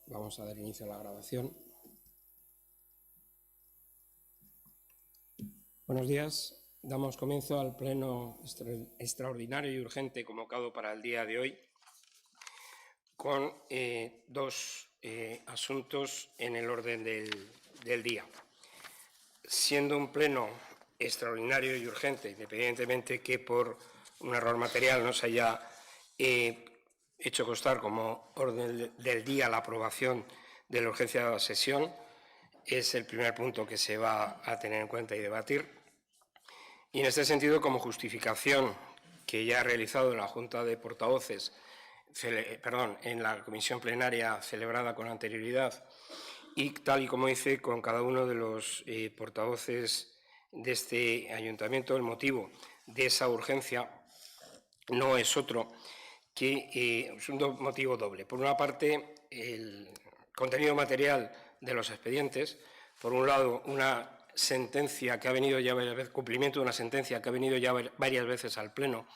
Vamos a dar inicio a la grabación. Buenos días. Damos comienzo al pleno extraordinario y urgente convocado para el día de hoy con dos asuntos en el orden del día. Siendo un pleno extraordinario y urgente, independientemente que por un error material no se haya hecho constar como orden del día la aprobación de la urgencia de la sesión, es el primer punto que se va a tener en cuenta y debatir. Y en este sentido, como justificación que ya ha realizado la Junta de Portavoces, en la comisión plenaria celebrada con anterioridad, y tal y como hice con cada uno de los portavoces de este ayuntamiento, el motivo de esa urgencia no es otro que es un motivo doble. Por una parte, el contenido material de los expedientes. Por un lado, una sentencia que ha venido ya varias veces, cumplimiento de una sentencia que ha venido ya varias veces al Pleno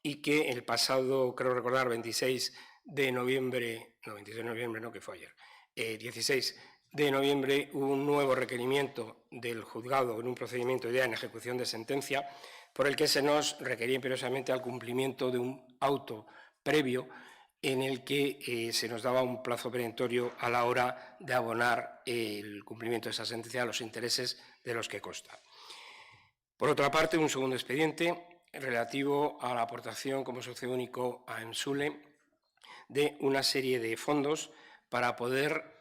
y que el pasado, creo recordar, 26 de noviembre, no, 26 de noviembre no, que fue ayer, 16 de noviembre hubo un nuevo requerimiento del juzgado en un procedimiento ya en ejecución de sentencia por el que se nos requería imperiosamente al cumplimiento de un auto previo en el que se nos daba un plazo perentorio a la hora de abonar el cumplimiento de esa sentencia a los intereses de los que consta. Por otra parte, un segundo expediente relativo a la aportación como socio único a EMSULE de una serie de fondos para poder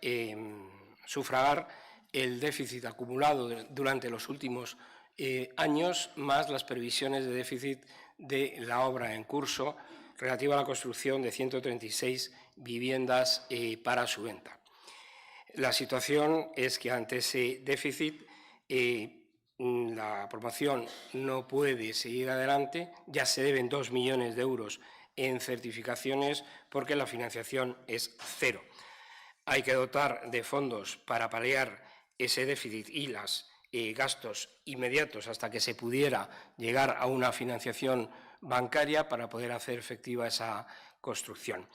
sufragar el déficit acumulado durante los últimos años, más las previsiones de déficit de la obra en curso relativa a la construcción de 136 viviendas para su venta. La situación es que ante ese déficit la promoción no puede seguir adelante, ya se deben 2 millones de euros en certificaciones porque la financiación es cero. Hay que dotar de fondos para paliar ese déficit y los gastos inmediatos hasta que se pudiera llegar a una financiación bancaria para poder hacer efectiva esa construcción.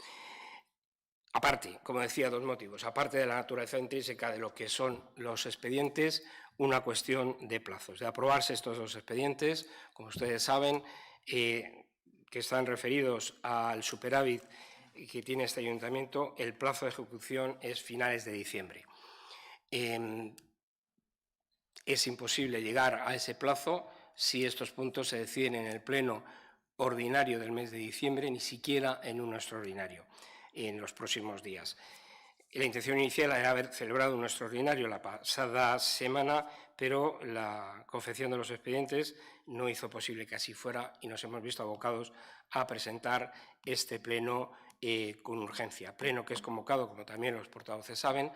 Aparte, como decía, dos motivos. Aparte de la naturaleza intrínseca de lo que son los expedientes, una cuestión de plazos. De aprobarse estos dos expedientes, como ustedes saben, que están referidos al superávit que tiene este ayuntamiento, el plazo de ejecución es finales de diciembre. Es imposible llegar a ese plazo si estos puntos se deciden en el pleno ordinario del mes de diciembre, ni siquiera en uno extraordinario en los próximos días. La intención inicial era haber celebrado un extraordinario la pasada semana, pero la confección de los expedientes no hizo posible que así fuera y nos hemos visto abocados a presentar este pleno con urgencia. Pleno que es convocado, como también los portavoces saben,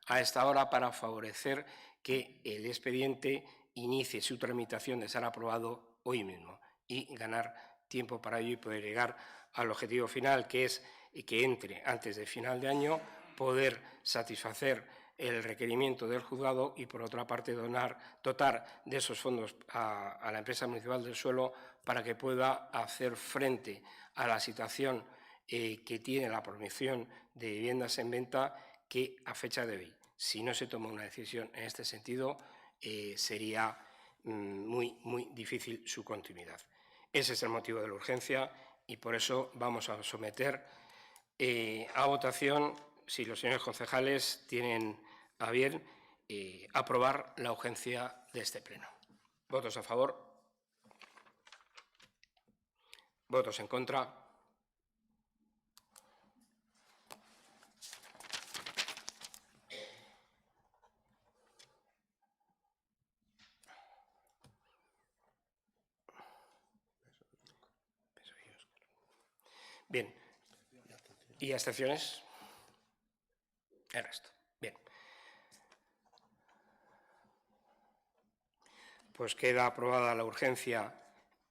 a esta hora para favorecer que el expediente inicie su tramitación de ser aprobado hoy mismo y ganar tiempo para ello y poder llegar al objetivo final, que es que entre antes de final de año, poder satisfacer el requerimiento del juzgado y, por otra parte, dotar de esos fondos a la empresa municipal del suelo para que pueda hacer frente a la situación que tiene la promoción de viviendas en venta, que a fecha de hoy, si no se toma una decisión en este sentido, sería muy difícil su continuidad. Ese es el motivo de la urgencia y por eso vamos a someter a votación, si los señores concejales tienen a bien aprobar la urgencia de este pleno. ¿Votos a favor? ¿Votos en contra? Bien. ¿Y abstenciones? El resto. Bien. Pues queda aprobada la urgencia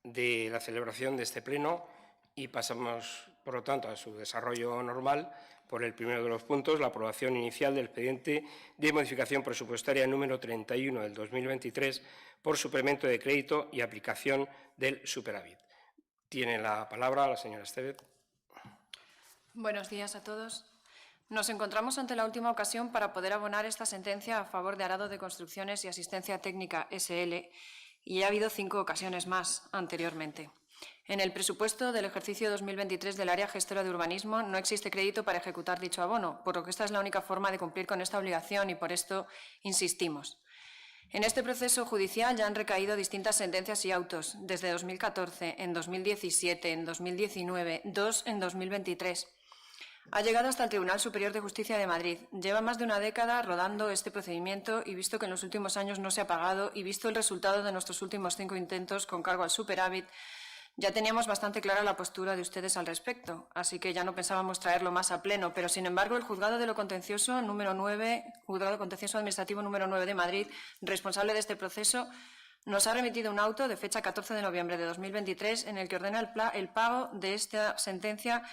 de la celebración de este pleno y pasamos, por lo tanto, a su desarrollo normal por el primero de los puntos, la aprobación inicial del expediente de modificación presupuestaria número 31 del 2023 por suplemento de crédito y aplicación del superávit. Tiene la palabra la señora Estevez. Buenos días a todos. Nos encontramos ante la última ocasión para poder abonar esta sentencia a favor de Arado de Construcciones y Asistencia Técnica S.L. y ya ha habido 5 ocasiones más anteriormente. En el presupuesto del ejercicio 2023 del área gestora de urbanismo no existe crédito para ejecutar dicho abono, por lo que esta es la única forma de cumplir con esta obligación y por esto insistimos. En este proceso judicial ya han recaído distintas sentencias y autos, desde 2014, en 2017, en 2019, 2 en 2023. Ha llegado hasta el Tribunal Superior de Justicia de Madrid. Lleva más de una década rodando este procedimiento y visto que en los últimos años no se ha pagado y visto el resultado de nuestros últimos 5 intentos con cargo al superávit, ya teníamos bastante clara la postura de ustedes al respecto, así que ya no pensábamos traerlo más a pleno, pero sin embargo el Juzgado de lo Contencioso número 9, Juzgado Contencioso Administrativo número 9 de Madrid, responsable de este proceso, nos ha remitido un auto de fecha 14 de noviembre de 2023 en el que ordena el pago de esta sentencia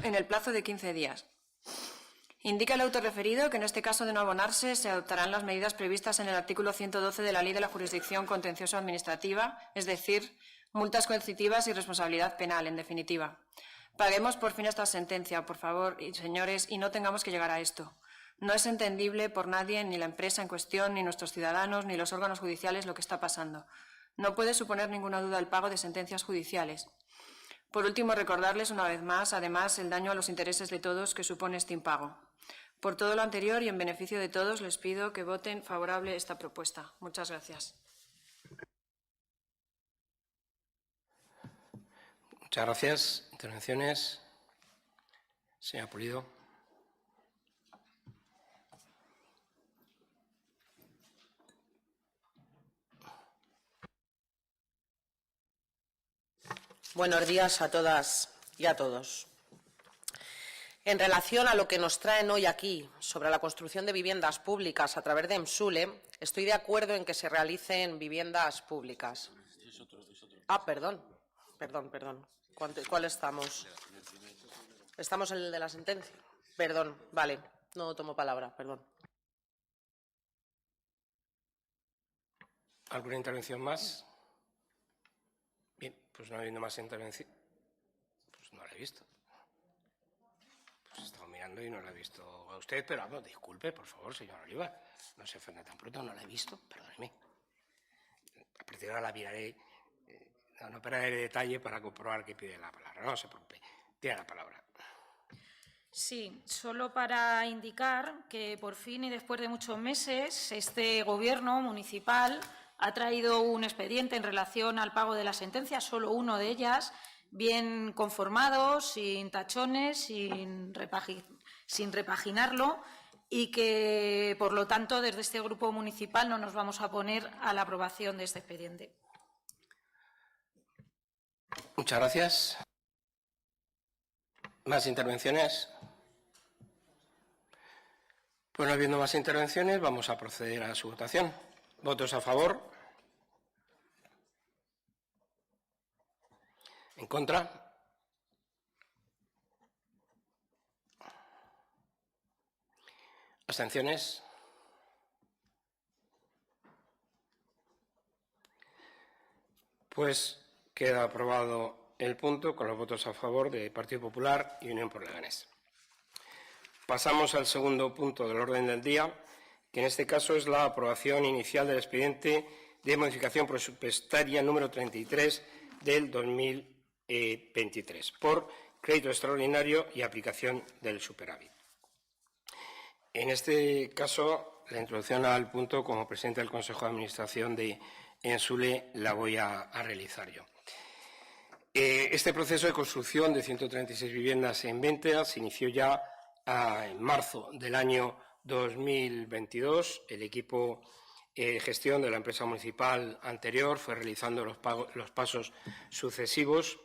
en el plazo de 15 días. Indica el auto referido que en este caso de no abonarse se adoptarán las medidas previstas en el artículo 112 de la Ley de la Jurisdicción Contencioso-Administrativa, es decir, multas coercitivas y responsabilidad penal, en definitiva. Paguemos por fin esta sentencia, por favor, y señores, y no tengamos que llegar a esto. No es entendible por nadie, ni la empresa en cuestión, ni nuestros ciudadanos, ni los órganos judiciales lo que está pasando. No puede suponer ninguna duda el pago de sentencias judiciales. Por último, recordarles una vez más, además, el daño a los intereses de todos que supone este impago. Por todo lo anterior y en beneficio de todos, les pido que voten favorable esta propuesta. Muchas gracias. Muchas gracias. Intervenciones. Señora Pulido. Buenos días a todas y a todos. En relación a lo que nos traen hoy aquí sobre la construcción de viviendas públicas a través de EMSULE, estoy de acuerdo en que se realicen viviendas públicas. Perdón. ¿Cuál estamos? ¿Estamos en el de la sentencia? Perdón, vale, no tomo palabra, perdón. ¿Alguna intervención más? Bien, pues no habiendo más intervención, pues no la he visto. Pues he estado mirando y no la he visto a usted, pero vamos, disculpe, por favor, señor Oliva. No se ofenda tan pronto, no la he visto, perdóneme. A partir de ahora la miraré, no perderé detalle para comprobar que pide la palabra. No se preocupe, tiene la palabra. Sí, solo para indicar que por fin y después de muchos meses este Gobierno municipal ha traído un expediente en relación al pago de las sentencias, solo uno de ellas, bien conformado, sin tachones, sin repaginarlo y que, por lo tanto, desde este grupo municipal no nos vamos a oponer a la aprobación de este expediente. Muchas gracias. ¿Más intervenciones? Pues no habiendo más intervenciones, vamos a proceder a su votación. ¿Votos a favor? ¿En contra? ¿Abstenciones? Pues queda aprobado el punto con los votos a favor de Partido Popular y Unión por Leganés. Pasamos al segundo punto del orden del día, que en este caso es la aprobación inicial del expediente de modificación presupuestaria número 33 del 2023 por crédito extraordinario y aplicación del superávit. En este caso, la introducción al punto como presidente del Consejo de Administración de EMSULE la voy a realizar yo. Este proceso de construcción de 136 viviendas en venta se inició ya en marzo del año 2022. El equipo de gestión de la empresa municipal anterior fue realizando los pasos sucesivos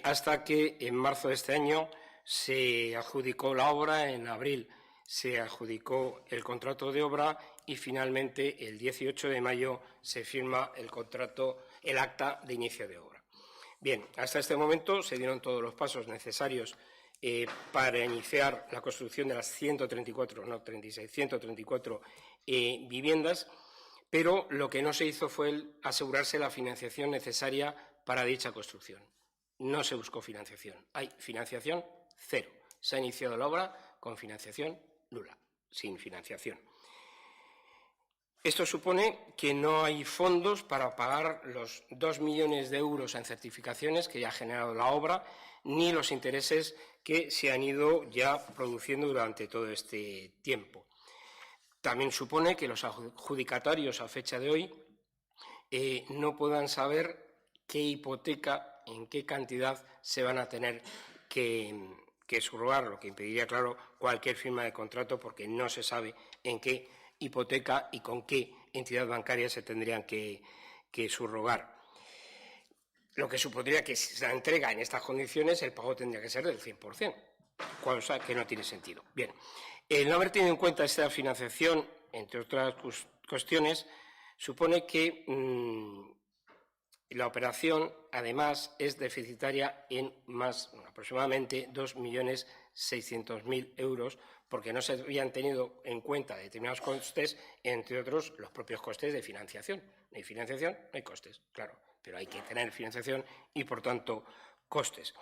hasta que en marzo de este año se adjudicó la obra, en abril se adjudicó el contrato de obra y finalmente el 18 de mayo se firma el acta de inicio de obra. Bien, hasta este momento se dieron todos los pasos necesarios para iniciar la construcción de las 134 viviendas, pero lo que no se hizo fue asegurarse la financiación necesaria para dicha construcción. No se buscó financiación. Hay financiación cero. Se ha iniciado la obra con financiación nula, sin financiación. Esto supone que no hay fondos para pagar los 2 millones de euros en certificaciones que ya ha generado la obra, ni los intereses que se han ido ya produciendo durante todo este tiempo. También supone que los adjudicatarios a fecha de hoy no puedan saber qué hipoteca, en qué cantidad se van a tener que subrogar, lo que impediría, claro, cualquier firma de contrato, porque no se sabe en qué hipoteca y con qué entidad bancaria se tendrían que subrogar. Lo que supondría que si se la entrega en estas condiciones, el pago tendría que ser del 100%, cosa que no tiene sentido. Bien, el no haber tenido en cuenta esta financiación, entre otras cuestiones, supone que la operación, además, es deficitaria en aproximadamente 2.600.000 euros, porque no se habían tenido en cuenta determinados costes, entre otros los propios costes de financiación. No hay financiación, no hay costes, claro, pero hay que tener financiación y, por tanto, costes.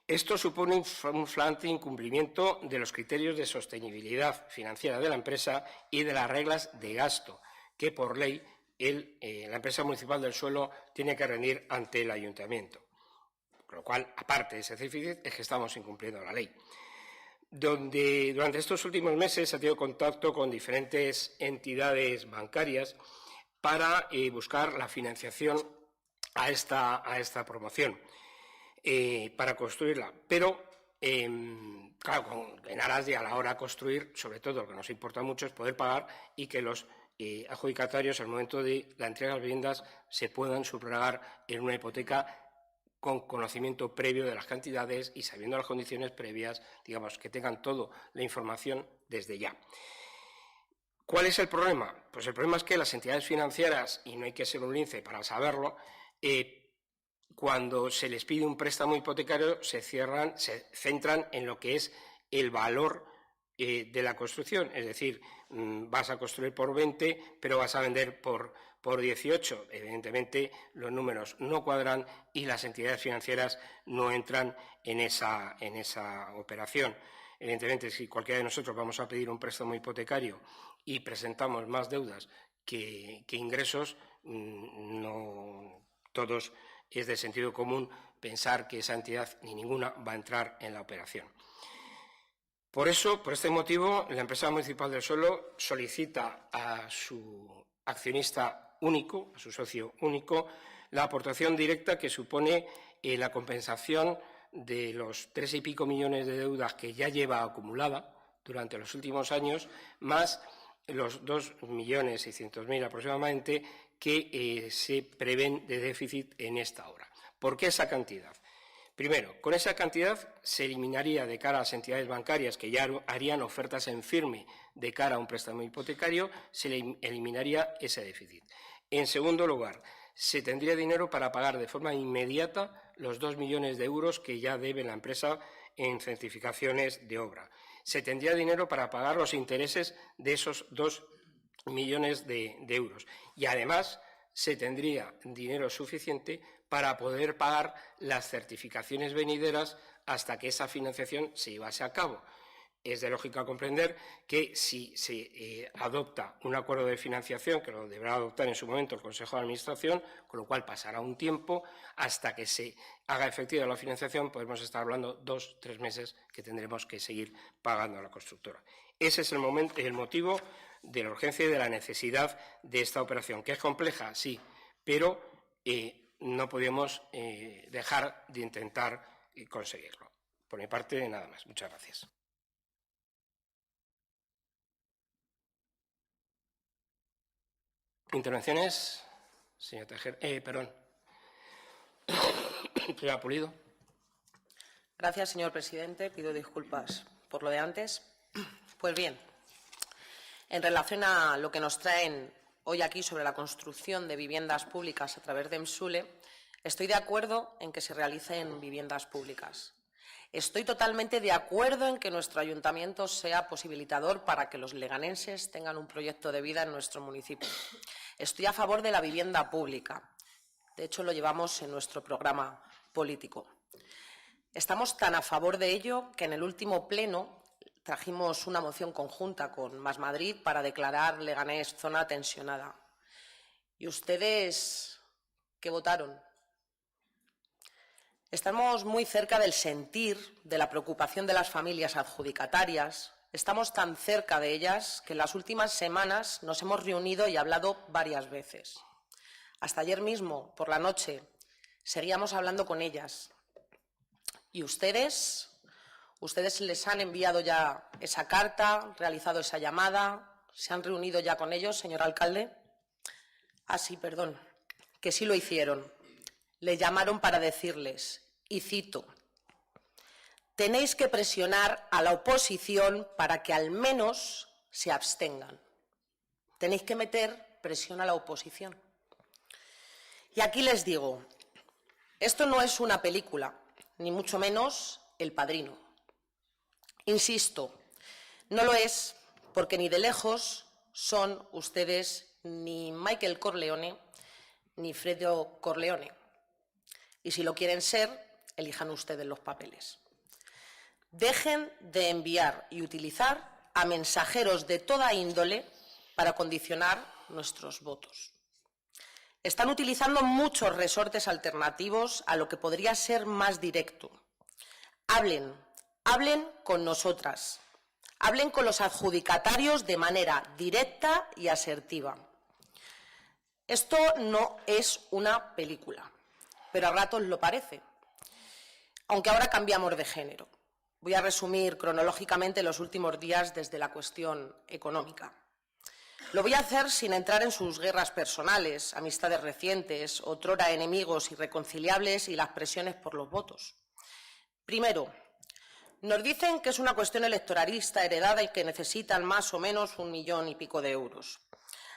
Esto supone un flagrante incumplimiento de los criterios de sostenibilidad financiera de la empresa y de las reglas de gasto que, por ley, la empresa municipal del suelo tiene que rendir ante el ayuntamiento. Con lo cual, aparte de ese déficit, es que estamos incumpliendo la ley. Durante estos últimos meses se ha tenido contacto con diferentes entidades bancarias para buscar la financiación a esta promoción, para construirla. Pero, claro, en aras de a la hora de construir, sobre todo lo que nos importa mucho es poder pagar y que los adjudicatarios, al momento de la entrega de las viviendas, se puedan sufragar en una hipoteca con conocimiento previo de las cantidades y sabiendo las condiciones previas, digamos, que tengan toda la información desde ya. ¿Cuál es el problema? Pues el problema es que las entidades financieras, y no hay que ser un lince para saberlo, cuando se les pide un préstamo hipotecario se centran en lo que es el valor de la construcción, es decir, vas a construir por 20, pero vas a vender por 18. Evidentemente, los números no cuadran y las entidades financieras no entran en esa operación. Evidentemente, si cualquiera de nosotros vamos a pedir un préstamo hipotecario y presentamos más deudas que ingresos, no todos es de sentido común pensar que esa entidad ni ninguna va a entrar en la operación. Por eso, por este motivo, la empresa municipal del suelo solicita a su accionista único, a su socio único, la aportación directa que supone la compensación de los 3 y pico millones de deudas que ya lleva acumulada durante los últimos años, más los 2.600.000 aproximadamente que se prevén de déficit en esta obra. ¿Por qué esa cantidad? Primero, con esa cantidad se eliminaría de cara a las entidades bancarias que ya harían ofertas en firme de cara a un préstamo hipotecario, se le eliminaría ese déficit. En segundo lugar, se tendría dinero para pagar de forma inmediata los 2 millones de euros que ya debe la empresa en certificaciones de obra. Se tendría dinero para pagar los intereses de esos 2 millones de euros. Y además se tendría dinero suficiente para poder pagar las certificaciones venideras hasta que esa financiación se llevase a cabo. Es de lógica comprender que si se adopta un acuerdo de financiación, que lo deberá adoptar en su momento el Consejo de Administración, con lo cual pasará un tiempo hasta que se haga efectiva la financiación, podemos estar hablando 2 o 3 meses que tendremos que seguir pagando a la constructora. Ese es el motivo de la urgencia y de la necesidad de esta operación, que es compleja, sí, pero no podemos dejar de intentar conseguirlo. Por mi parte, nada más. Muchas gracias. Intervenciones. Señor Tejer. Perdón. Señora Pulido. Gracias, señor presidente. Pido disculpas por lo de antes. Pues bien, en relación a lo que nos traen hoy aquí sobre la construcción de viviendas públicas a través de MSULE, estoy de acuerdo en que se realicen viviendas públicas. Estoy totalmente de acuerdo en que nuestro ayuntamiento sea posibilitador para que los leganenses tengan un proyecto de vida en nuestro municipio. Estoy a favor de la vivienda pública. De hecho, lo llevamos en nuestro programa político. Estamos tan a favor de ello que en el último pleno trajimos una moción conjunta con Más Madrid para declarar Leganés zona tensionada. ¿Y ustedes qué votaron? Estamos muy cerca del sentir, de la preocupación de las familias adjudicatarias. Estamos tan cerca de ellas que en las últimas semanas nos hemos reunido y hablado varias veces. Hasta ayer mismo, por la noche, seguíamos hablando con ellas. ¿Y ustedes? ¿Ustedes les han enviado ya esa carta, realizado esa llamada? ¿Se han reunido ya con ellos, señor alcalde? Ah, sí, perdón, que sí lo hicieron. Le llamaron para decirles, y cito, tenéis que presionar a la oposición para que al menos se abstengan. Tenéis que meter presión a la oposición. Y aquí les digo, esto no es una película, ni mucho menos El Padrino. Insisto, no lo es porque ni de lejos son ustedes ni Michael Corleone ni Fredo Corleone. Y si lo quieren ser, elijan ustedes los papeles. Dejen de enviar y utilizar a mensajeros de toda índole para condicionar nuestros votos. Están utilizando muchos resortes alternativos a lo que podría ser más directo. Hablen con nosotras. Hablen con los adjudicatarios de manera directa y asertiva. Esto no es una película, pero a ratos lo parece, aunque ahora cambiamos de género. Voy a resumir cronológicamente los últimos días desde la cuestión económica. Lo voy a hacer sin entrar en sus guerras personales, amistades recientes, otrora enemigos irreconciliables y las presiones por los votos. Primero, nos dicen que es una cuestión electoralista heredada y que necesitan más o menos 1 millón y pico de euros.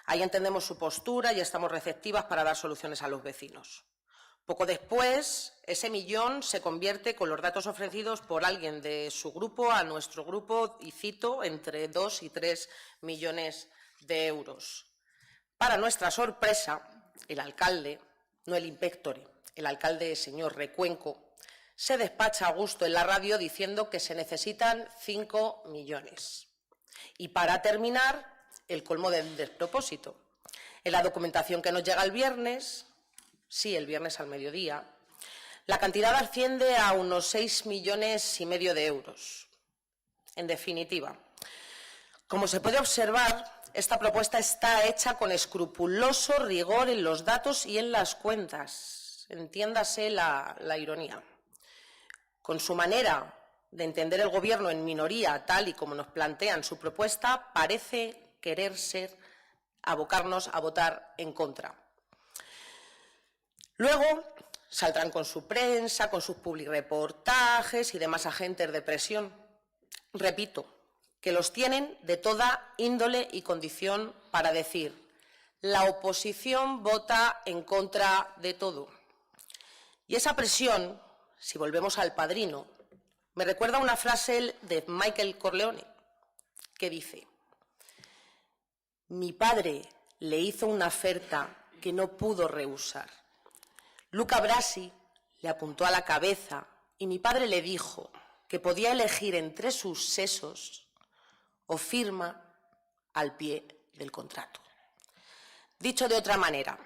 Ahí entendemos su postura y estamos receptivas para dar soluciones a los vecinos. Poco después, ese millón se convierte, con los datos ofrecidos por alguien de su grupo a nuestro grupo, y cito, entre 2 y 3 millones de euros. Para nuestra sorpresa, el alcalde, no el inspectore, el alcalde señor Recuenco, se despacha a gusto en la radio diciendo que se necesitan 5 millones. Y para terminar, el colmo del despropósito. En la documentación que nos llega el viernes, sí, el viernes al mediodía, la cantidad asciende a unos 6,5 millones de euros. En definitiva, como se puede observar, esta propuesta está hecha con escrupuloso rigor en los datos y en las cuentas. Entiéndase la ironía. Con su manera de entender el Gobierno en minoría, tal y como nos plantean su propuesta, parece querer abocarnos a votar en contra. Luego saldrán con su prensa, con sus publireportajes y demás agentes de presión. Repito, que los tienen de toda índole y condición para decir: la oposición vota en contra de todo. Y esa presión, si volvemos al Padrino, me recuerda una frase de Michael Corleone, que dice: mi padre le hizo una oferta que no pudo rehusar. Luca Brasi le apuntó a la cabeza y mi padre le dijo que podía elegir entre sus sesos o firma al pie del contrato. Dicho de otra manera,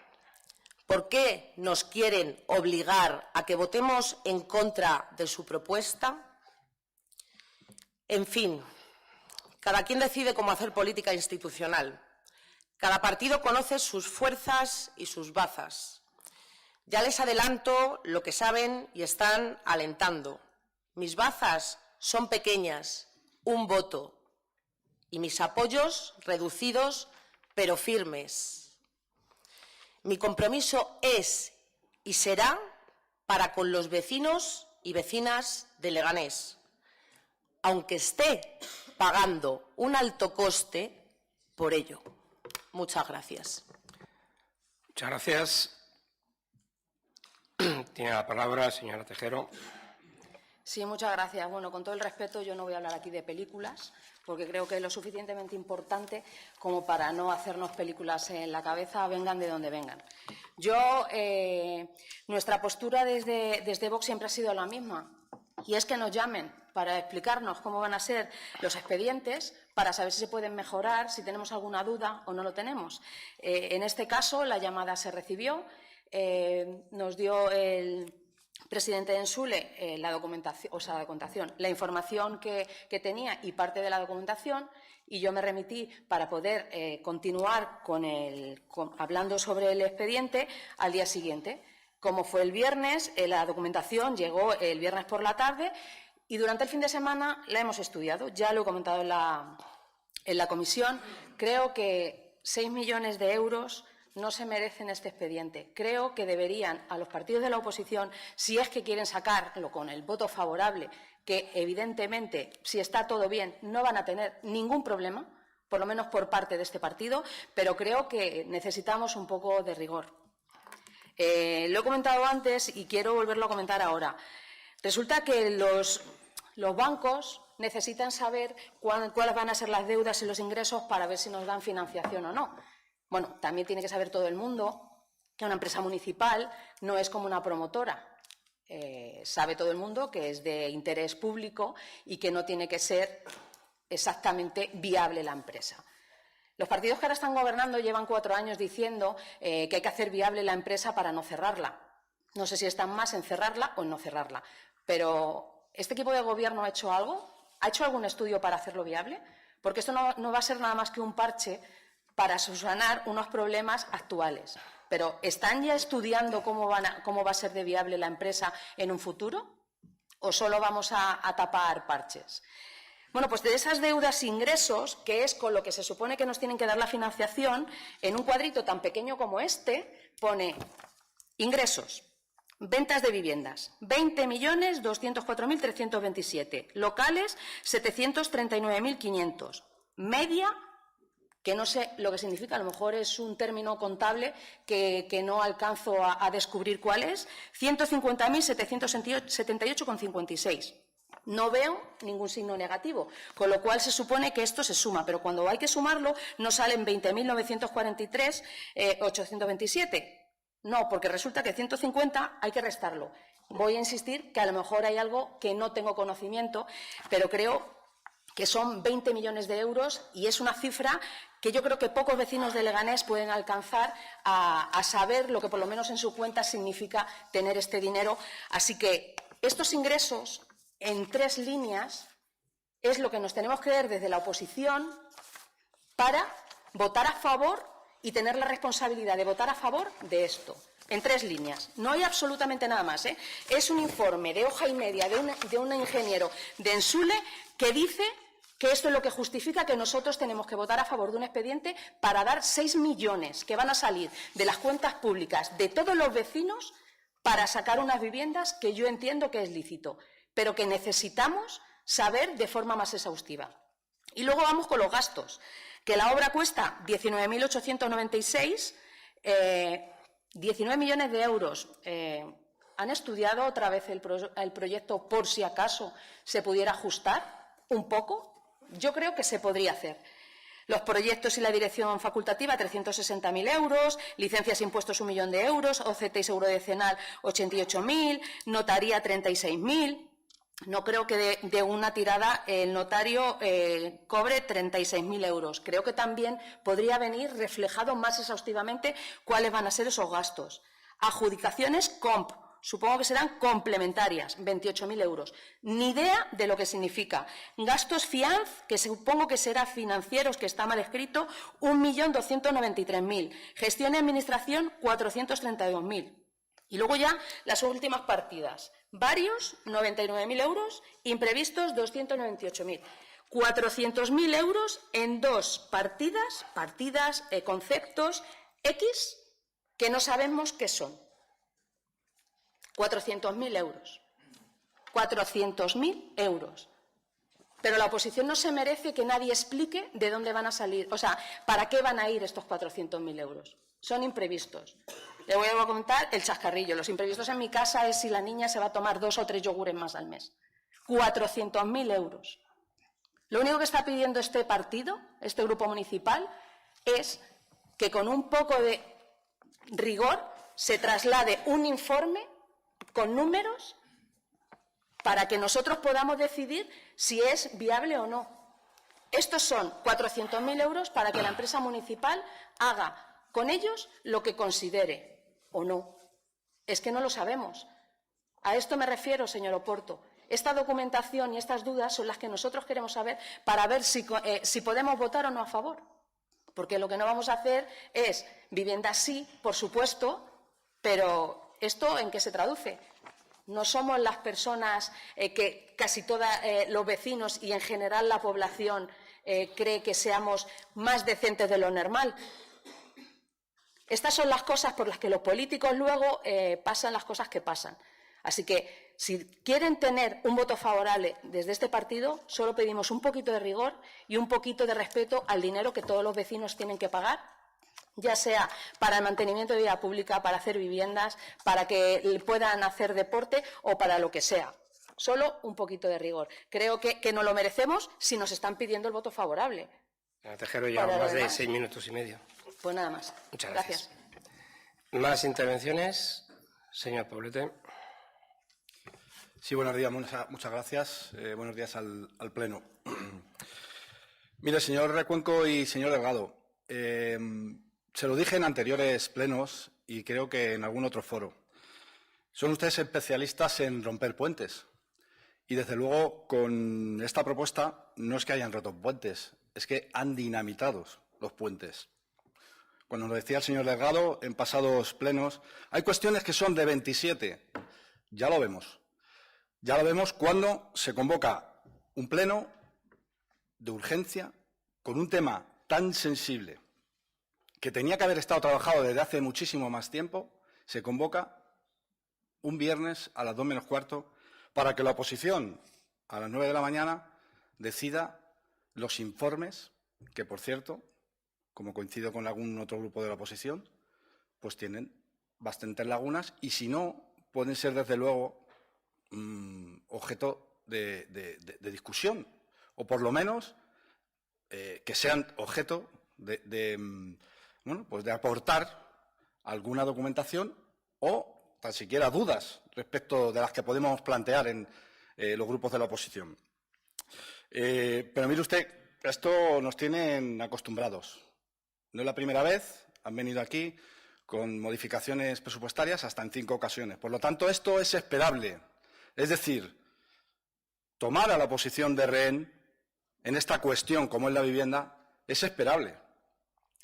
¿por qué nos quieren obligar a que votemos en contra de su propuesta? En fin, cada quien decide cómo hacer política institucional. Cada partido conoce sus fuerzas y sus bazas. Ya les adelanto lo que saben y están alentando. Mis bazas son pequeñas, un voto, y mis apoyos reducidos pero firmes. Mi compromiso es y será para con los vecinos y vecinas de Leganés, aunque esté pagando un alto coste por ello. Muchas gracias. Muchas gracias. Tiene la palabra señora Tejero. Sí, muchas gracias. Bueno, con todo el respeto, yo no voy a hablar aquí de películas, porque creo que es lo suficientemente importante como para no hacernos películas en la cabeza, vengan de donde vengan. Nuestra postura desde Vox siempre ha sido la misma. y es que nos llamen para explicarnos cómo van a ser los expedientes, para saber si se pueden mejorar, si tenemos alguna duda o no lo tenemos. En este caso, la llamada se recibió, nos dio el presidente de Ensule la documentación, la información que tenía y parte de la documentación, y yo me remití para poder continuar hablando sobre el expediente al día siguiente. Como fue el viernes, la documentación llegó el viernes por la tarde y durante el fin de semana la hemos estudiado. Ya lo he comentado en la comisión. Creo que 6 millones de euros no se merecen este expediente. Creo que deberían, a los partidos de la oposición, si es que quieren sacarlo con el voto favorable, que evidentemente, si está todo bien, no van a tener ningún problema, por lo menos por parte de este partido, pero creo que necesitamos un poco de rigor. Lo he comentado antes y quiero volverlo a comentar ahora. Resulta que los bancos necesitan saber cuáles van a ser las deudas y los ingresos para ver si nos dan financiación o no. Bueno, también tiene que saber todo el mundo que una empresa municipal no es como una promotora. Sabe todo el mundo que es de interés público y que no tiene que ser exactamente viable la empresa. Los partidos que ahora están gobernando llevan 4 años diciendo que hay que hacer viable la empresa para no cerrarla. No sé si están más en cerrarla o en no cerrarla, pero ¿este equipo de gobierno ha hecho algo? ¿Ha hecho algún estudio para hacerlo viable? Porque esto no va a ser nada más que un parche para subsanar unos problemas actuales. Pero ¿están ya estudiando cómo va a ser de viable la empresa en un futuro? ¿O solo vamos a tapar parches? Bueno, pues de esas deudas e ingresos, que es con lo que se supone que nos tienen que dar la financiación, en un cuadrito tan pequeño como este pone ingresos, ventas de viviendas, 20.204.327, locales, 739.500, media, que no sé lo que significa, a lo mejor es un término contable que no alcanzo a descubrir cuál es, 150.778,56. No veo ningún signo negativo, con lo cual se supone que esto se suma, pero cuando hay que sumarlo no salen 20.943,827. No, porque resulta que 150 hay que restarlo. Voy a insistir que a lo mejor hay algo que no tengo conocimiento, pero creo que son 20 millones de euros y es una cifra que yo creo que pocos vecinos de Leganés pueden alcanzar a saber lo que por lo menos en su cuenta significa tener este dinero. Así que estos ingresos en 3 líneas es lo que nos tenemos que ver desde la oposición para votar a favor y tener la responsabilidad de votar a favor de esto. En 3 líneas. No hay absolutamente nada más. Es un informe de hoja y media de un ingeniero de Ensule que dice que esto es lo que justifica que nosotros tenemos que votar a favor de un expediente para dar 6 millones que van a salir de las cuentas públicas de todos los vecinos para sacar unas viviendas que yo entiendo que es lícito, pero que necesitamos saber de forma más exhaustiva. Y luego vamos con los gastos, que la obra cuesta 19.896, 19 millones de euros. ¿Han estudiado otra vez el proyecto por si acaso se pudiera ajustar un poco? Yo creo que se podría hacer. Los proyectos y la dirección facultativa, 360.000 euros, licencias e impuestos 1 millón de euros, OCT y seguro decenal 88.000, notaría 36.000. No creo que de una tirada el notario cobre 36.000 euros. Creo que también podría venir reflejado más exhaustivamente cuáles van a ser esos gastos. Adjudicaciones comp. Supongo que serán complementarias, 28.000 euros. Ni idea de lo que significa. Gastos FIANZ, que supongo que será financieros, que está mal escrito, 1.293.000. Gestión y administración, 432.000. Y luego ya las últimas partidas. Varios, 99.000 euros. Imprevistos, 298.000. 400.000 euros en 2 partidas, conceptos X, que no sabemos qué son. 400.000 euros. 400.000 euros. Pero la oposición no se merece que nadie explique de dónde van a salir, o sea, para qué van a ir estos 400.000 euros. Son imprevistos. Le voy a comentar el chascarrillo. Los imprevistos en mi casa es si la niña se va a tomar 2 o 3 yogures más al mes. 400.000 euros. Lo único que está pidiendo este partido, este grupo municipal, es que con un poco de rigor se traslade un informe con números para que nosotros podamos decidir si es viable o no. Estos son 400.000 euros para que la empresa municipal haga con ellos lo que considere o no. Es que no lo sabemos. A esto me refiero, señor Oporto. Esta documentación y estas dudas son las que nosotros queremos saber para ver si podemos votar o no a favor. Porque lo que no vamos a hacer es vivienda sí, por supuesto, pero ¿esto en qué se traduce? No somos las personas que casi todos los vecinos y en general la población cree que seamos más decentes de lo normal. Estas son las cosas por las que los políticos luego pasan las cosas que pasan. Así que, si quieren tener un voto favorable desde este partido, solo pedimos un poquito de rigor y un poquito de respeto al dinero que todos los vecinos tienen que pagar, ya sea para el mantenimiento de vida pública, para hacer viviendas, para que puedan hacer deporte o para lo que sea. Solo un poquito de rigor. Creo que nos lo merecemos si nos están pidiendo el voto favorable. Señora Tejero, ya más de 6 minutos y medio. Pues nada más. Muchas gracias. ¿Más intervenciones? Señor Poblete. Sí, buenos días, muchas gracias. Buenos días al Pleno. Mire, señor Recuenco y señor Delgado, se lo dije en anteriores plenos y creo que en algún otro foro. Son ustedes especialistas en romper puentes. Y, desde luego, con esta propuesta no es que hayan roto puentes, es que han dinamitado los puentes. Cuando nos decía el señor Delgado en pasados plenos, hay cuestiones que son de 27. Ya lo vemos. Ya lo vemos cuando se convoca un pleno de urgencia con un tema tan sensible que tenía que haber estado trabajado desde hace muchísimo más tiempo, se convoca un viernes a las 2 menos cuarto para que la oposición a las 9 de la mañana decida los informes que, por cierto, como coincido con algún otro grupo de la oposición, pues tienen bastantes lagunas y, si no, pueden ser, desde luego, objeto de discusión, o por lo menos que sean objeto de aportar alguna documentación o tan siquiera dudas respecto de las que podemos plantear en los grupos de la oposición. Pero mire usted, esto nos tienen acostumbrados. No es la primera vez, han venido aquí con modificaciones presupuestarias hasta en 5 ocasiones. Por lo tanto, esto es esperable. Es decir, tomar a la oposición de rehén en esta cuestión, como es la vivienda, es esperable.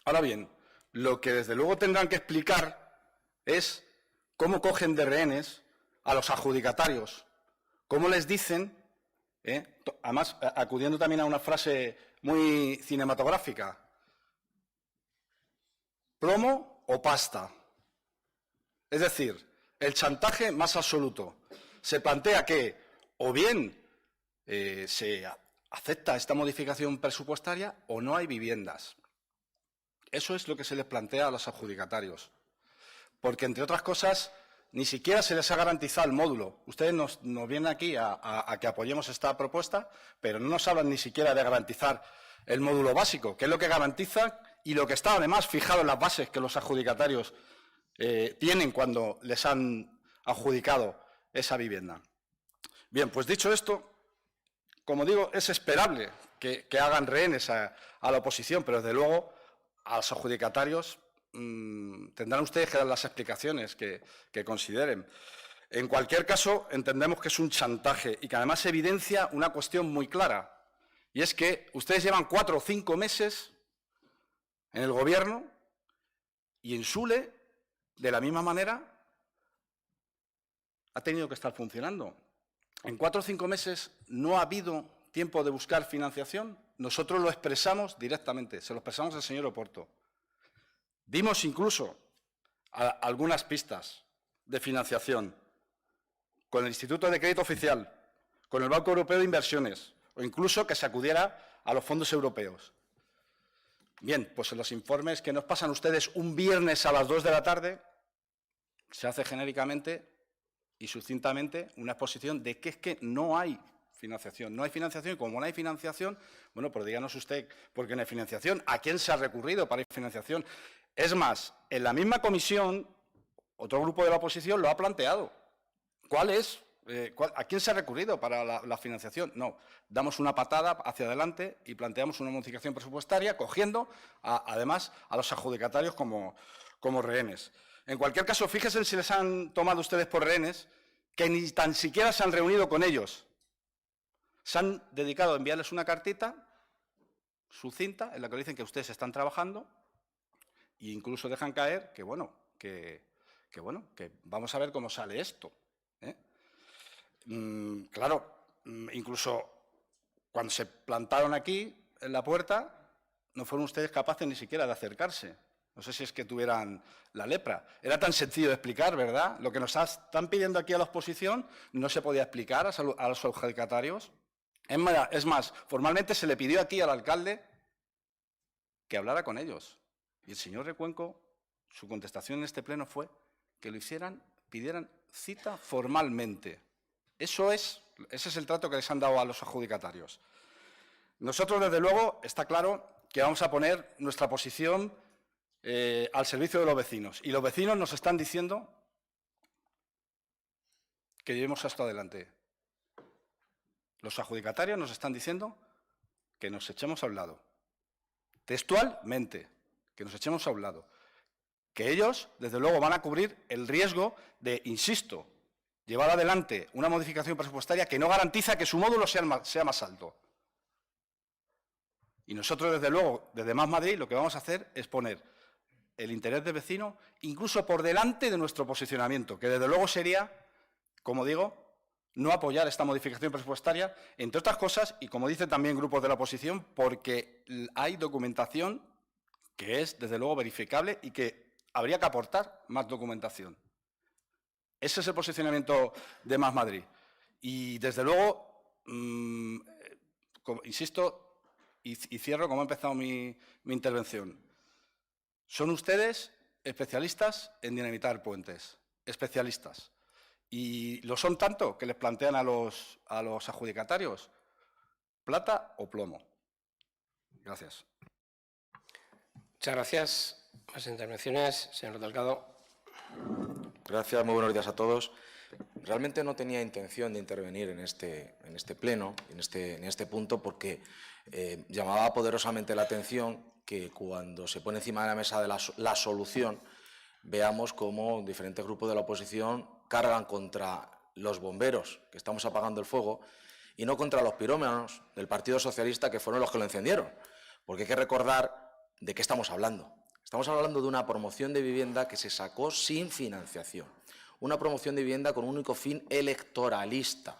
Ahora bien, lo que desde luego tendrán que explicar es cómo cogen de rehenes a los adjudicatarios, cómo les dicen, además acudiendo también a una frase muy cinematográfica, plomo o pasta. Es decir, el chantaje más absoluto. Se plantea que o bien se acepta esta modificación presupuestaria o no hay viviendas. Eso es lo que se les plantea a los adjudicatarios. Porque, entre otras cosas, ni siquiera se les ha garantizado el módulo. Ustedes nos vienen aquí a que apoyemos esta propuesta, pero no nos hablan ni siquiera de garantizar el módulo básico, que es lo que garantiza y lo que está además fijado en las bases que los adjudicatarios tienen cuando les han adjudicado esa vivienda. Bien, pues dicho esto, como digo, es esperable que hagan rehenes a la oposición, pero desde luego a los adjudicatarios tendrán ustedes que dar las explicaciones que consideren. En cualquier caso, entendemos que es un chantaje y que además evidencia una cuestión muy clara, y es que ustedes llevan 4 o 5 meses en el Gobierno y en SULE, de la misma manera, ha tenido que estar funcionando. En 4 o 5 meses no ha habido tiempo de buscar financiación. Nosotros lo expresamos directamente, se lo expresamos al señor Oporto. Dimos incluso algunas pistas de financiación con el Instituto de Crédito Oficial, con el Banco Europeo de Inversiones, o incluso que se acudiera a los fondos europeos. Bien, pues en los informes que nos pasan ustedes un viernes a las 2 de la tarde, se hace genéricamente y sucintamente una exposición de que es que no hay financiación. No hay financiación y, como no hay financiación, bueno, pues díganos usted por qué no hay financiación, a quién se ha recurrido para financiación. Es más, en la misma comisión, otro grupo de la oposición lo ha planteado. ¿Cuál es ¿A quién se ha recurrido para la financiación? No, damos una patada hacia adelante y planteamos una modificación presupuestaria cogiendo, además, a los adjudicatarios como rehenes. En cualquier caso, fíjense si les han tomado ustedes por rehenes, que ni tan siquiera se han reunido con ellos. Se han dedicado a enviarles una cartita sucinta en la que dicen que ustedes están trabajando e incluso dejan caer que vamos a ver cómo sale esto. Claro, incluso cuando se plantaron aquí en la puerta, no fueron ustedes capaces ni siquiera de acercarse. No sé si es que tuvieran la lepra. Era tan sencillo de explicar, ¿verdad? Lo que nos están pidiendo aquí a la oposición no se podía explicar a los adjudicatarios. Es más, formalmente se le pidió aquí al alcalde que hablara con ellos. Y el señor Recuenco, su contestación en este pleno fue que lo pidieran cita formalmente. Ese es el trato que les han dado a los adjudicatarios. Nosotros, desde luego, está claro que vamos a poner nuestra posición al servicio de los vecinos. Y los vecinos nos están diciendo que llevemos esto adelante. Los adjudicatarios nos están diciendo que nos echemos a un lado. Textualmente, que nos echemos a un lado. Que ellos, desde luego, van a cubrir el riesgo de, insisto, llevar adelante una modificación presupuestaria que no garantiza que su módulo sea más alto. Y nosotros, desde luego, desde Más Madrid, lo que vamos a hacer es poner el interés del vecino incluso por delante de nuestro posicionamiento, que desde luego sería, como digo, no apoyar esta modificación presupuestaria, entre otras cosas, y como dicen también grupos de la oposición, porque hay documentación que es, desde luego, verificable y que habría que aportar más documentación. Ese es el posicionamiento de Más Madrid. Y, desde luego, insisto y cierro como he empezado mi intervención. Son ustedes especialistas en dinamitar puentes, especialistas. Y lo son tanto que les plantean a los adjudicatarios plata o plomo. Gracias. Muchas gracias. Más intervenciones, señor Delgado. Gracias, muy buenos días a todos. Realmente no tenía intención de intervenir en este pleno, en este punto, porque llamaba poderosamente la atención que cuando se pone encima de la mesa de la solución, veamos cómo diferentes grupos de la oposición cargan contra los bomberos que estamos apagando el fuego y no contra los pirómanos del Partido Socialista, que fueron los que lo encendieron. Porque hay que recordar de qué estamos hablando. Estamos hablando de una promoción de vivienda que se sacó sin financiación. Una promoción de vivienda con un único fin electoralista,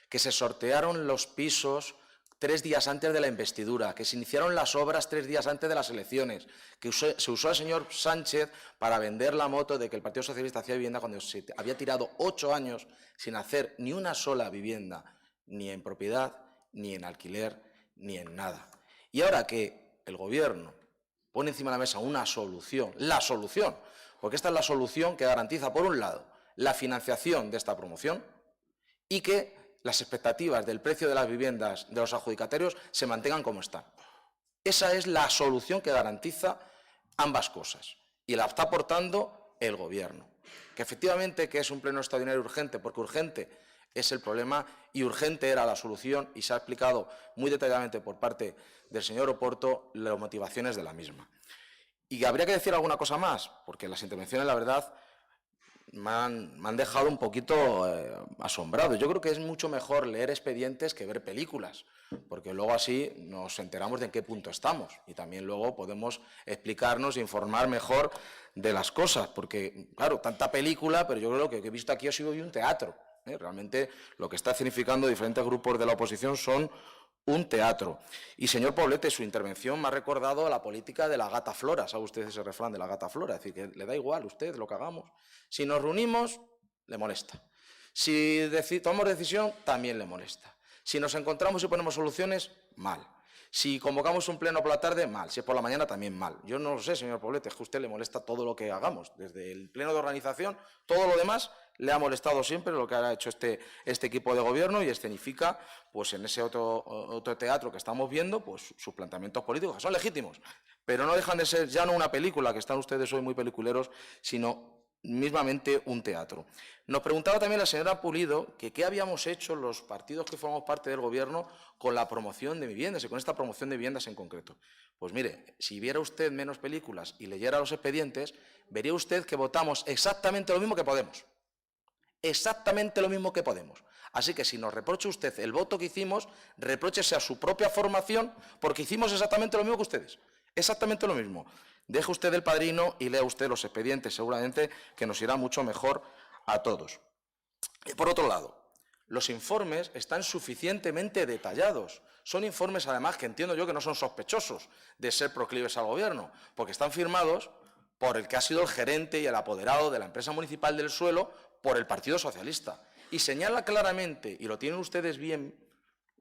que se sortearon los pisos 3 días antes de la investidura, que se iniciaron las obras 3 días antes de las elecciones, que se usó al señor Sánchez para vender la moto de que el Partido Socialista hacía vivienda cuando se había tirado 8 años sin hacer ni una sola vivienda, ni en propiedad, ni en alquiler, ni en nada. Y ahora que el Gobierno pone encima de la mesa una solución, la solución, porque esta es la solución que garantiza, por un lado, la financiación de esta promoción y que las expectativas del precio de las viviendas de los adjudicatarios se mantengan como están. Esa es la solución que garantiza ambas cosas y la está aportando el Gobierno. Que efectivamente que es un pleno extraordinario urgente, porque urgente es el problema y urgente era la solución, y se ha explicado muy detalladamente por parte del señor Oporto las motivaciones de la misma. Y habría que decir alguna cosa más, porque las intervenciones, la verdad, me han dejado un poquito asombrado. Yo creo que es mucho mejor leer expedientes que ver películas, porque luego así nos enteramos de en qué punto estamos y también luego podemos explicarnos e informar mejor de las cosas, porque, claro, tanta película, pero yo creo que lo que he visto aquí ha sido un teatro. Realmente lo que está significando diferentes grupos de la oposición son un teatro. Y, señor Poblete, su intervención me ha recordado a la política de la gata Flora. ¿Sabe usted ese refrán de la gata Flora? Es decir, que le da igual a usted lo que hagamos. Si nos reunimos, le molesta. Si tomamos decisión, también le molesta. Si nos encontramos y ponemos soluciones, mal. Si convocamos un pleno por la tarde, mal. Si es por la mañana, también mal. Yo no lo sé, señor Poblete, es que a usted le molesta todo lo que hagamos. Desde el pleno de organización, todo lo demás le ha molestado siempre lo que ha hecho este equipo de gobierno y escenifica, pues en ese otro teatro que estamos viendo, pues sus planteamientos políticos, que son legítimos, pero no dejan de ser ya no una película, que están ustedes hoy muy peliculeros, sino mismamente un teatro. Nos preguntaba también la señora Pulido que qué habíamos hecho los partidos que formamos parte del Gobierno con la promoción de viviendas y con esta promoción de viviendas en concreto. Pues mire, si viera usted menos películas y leyera los expedientes, vería usted que votamos exactamente lo mismo que Podemos. Exactamente lo mismo que Podemos. Así que si nos reprocha usted el voto que hicimos, repróchese a su propia formación porque hicimos exactamente lo mismo que ustedes. Exactamente lo mismo. Deje usted el padrino y lea usted los expedientes, seguramente que nos irá mucho mejor a todos. Y por otro lado, los informes están suficientemente detallados. Son informes, además, que entiendo yo que no son sospechosos de ser proclives al Gobierno, porque están firmados por el que ha sido el gerente y el apoderado de la empresa municipal del suelo por el Partido Socialista. Y señala claramente, y lo tienen ustedes bien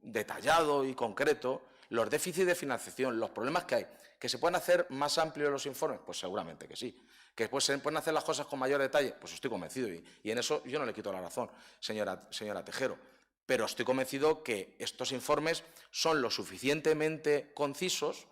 detallado y concreto, los déficits de financiación, los problemas que hay. ¿Que se pueden hacer más amplios los informes? Pues seguramente que sí. ¿Que después se pueden hacer las cosas con mayor detalle? Pues estoy convencido y en eso yo no le quito la razón, señora Tejero. Pero estoy convencido que estos informes son lo suficientemente concisos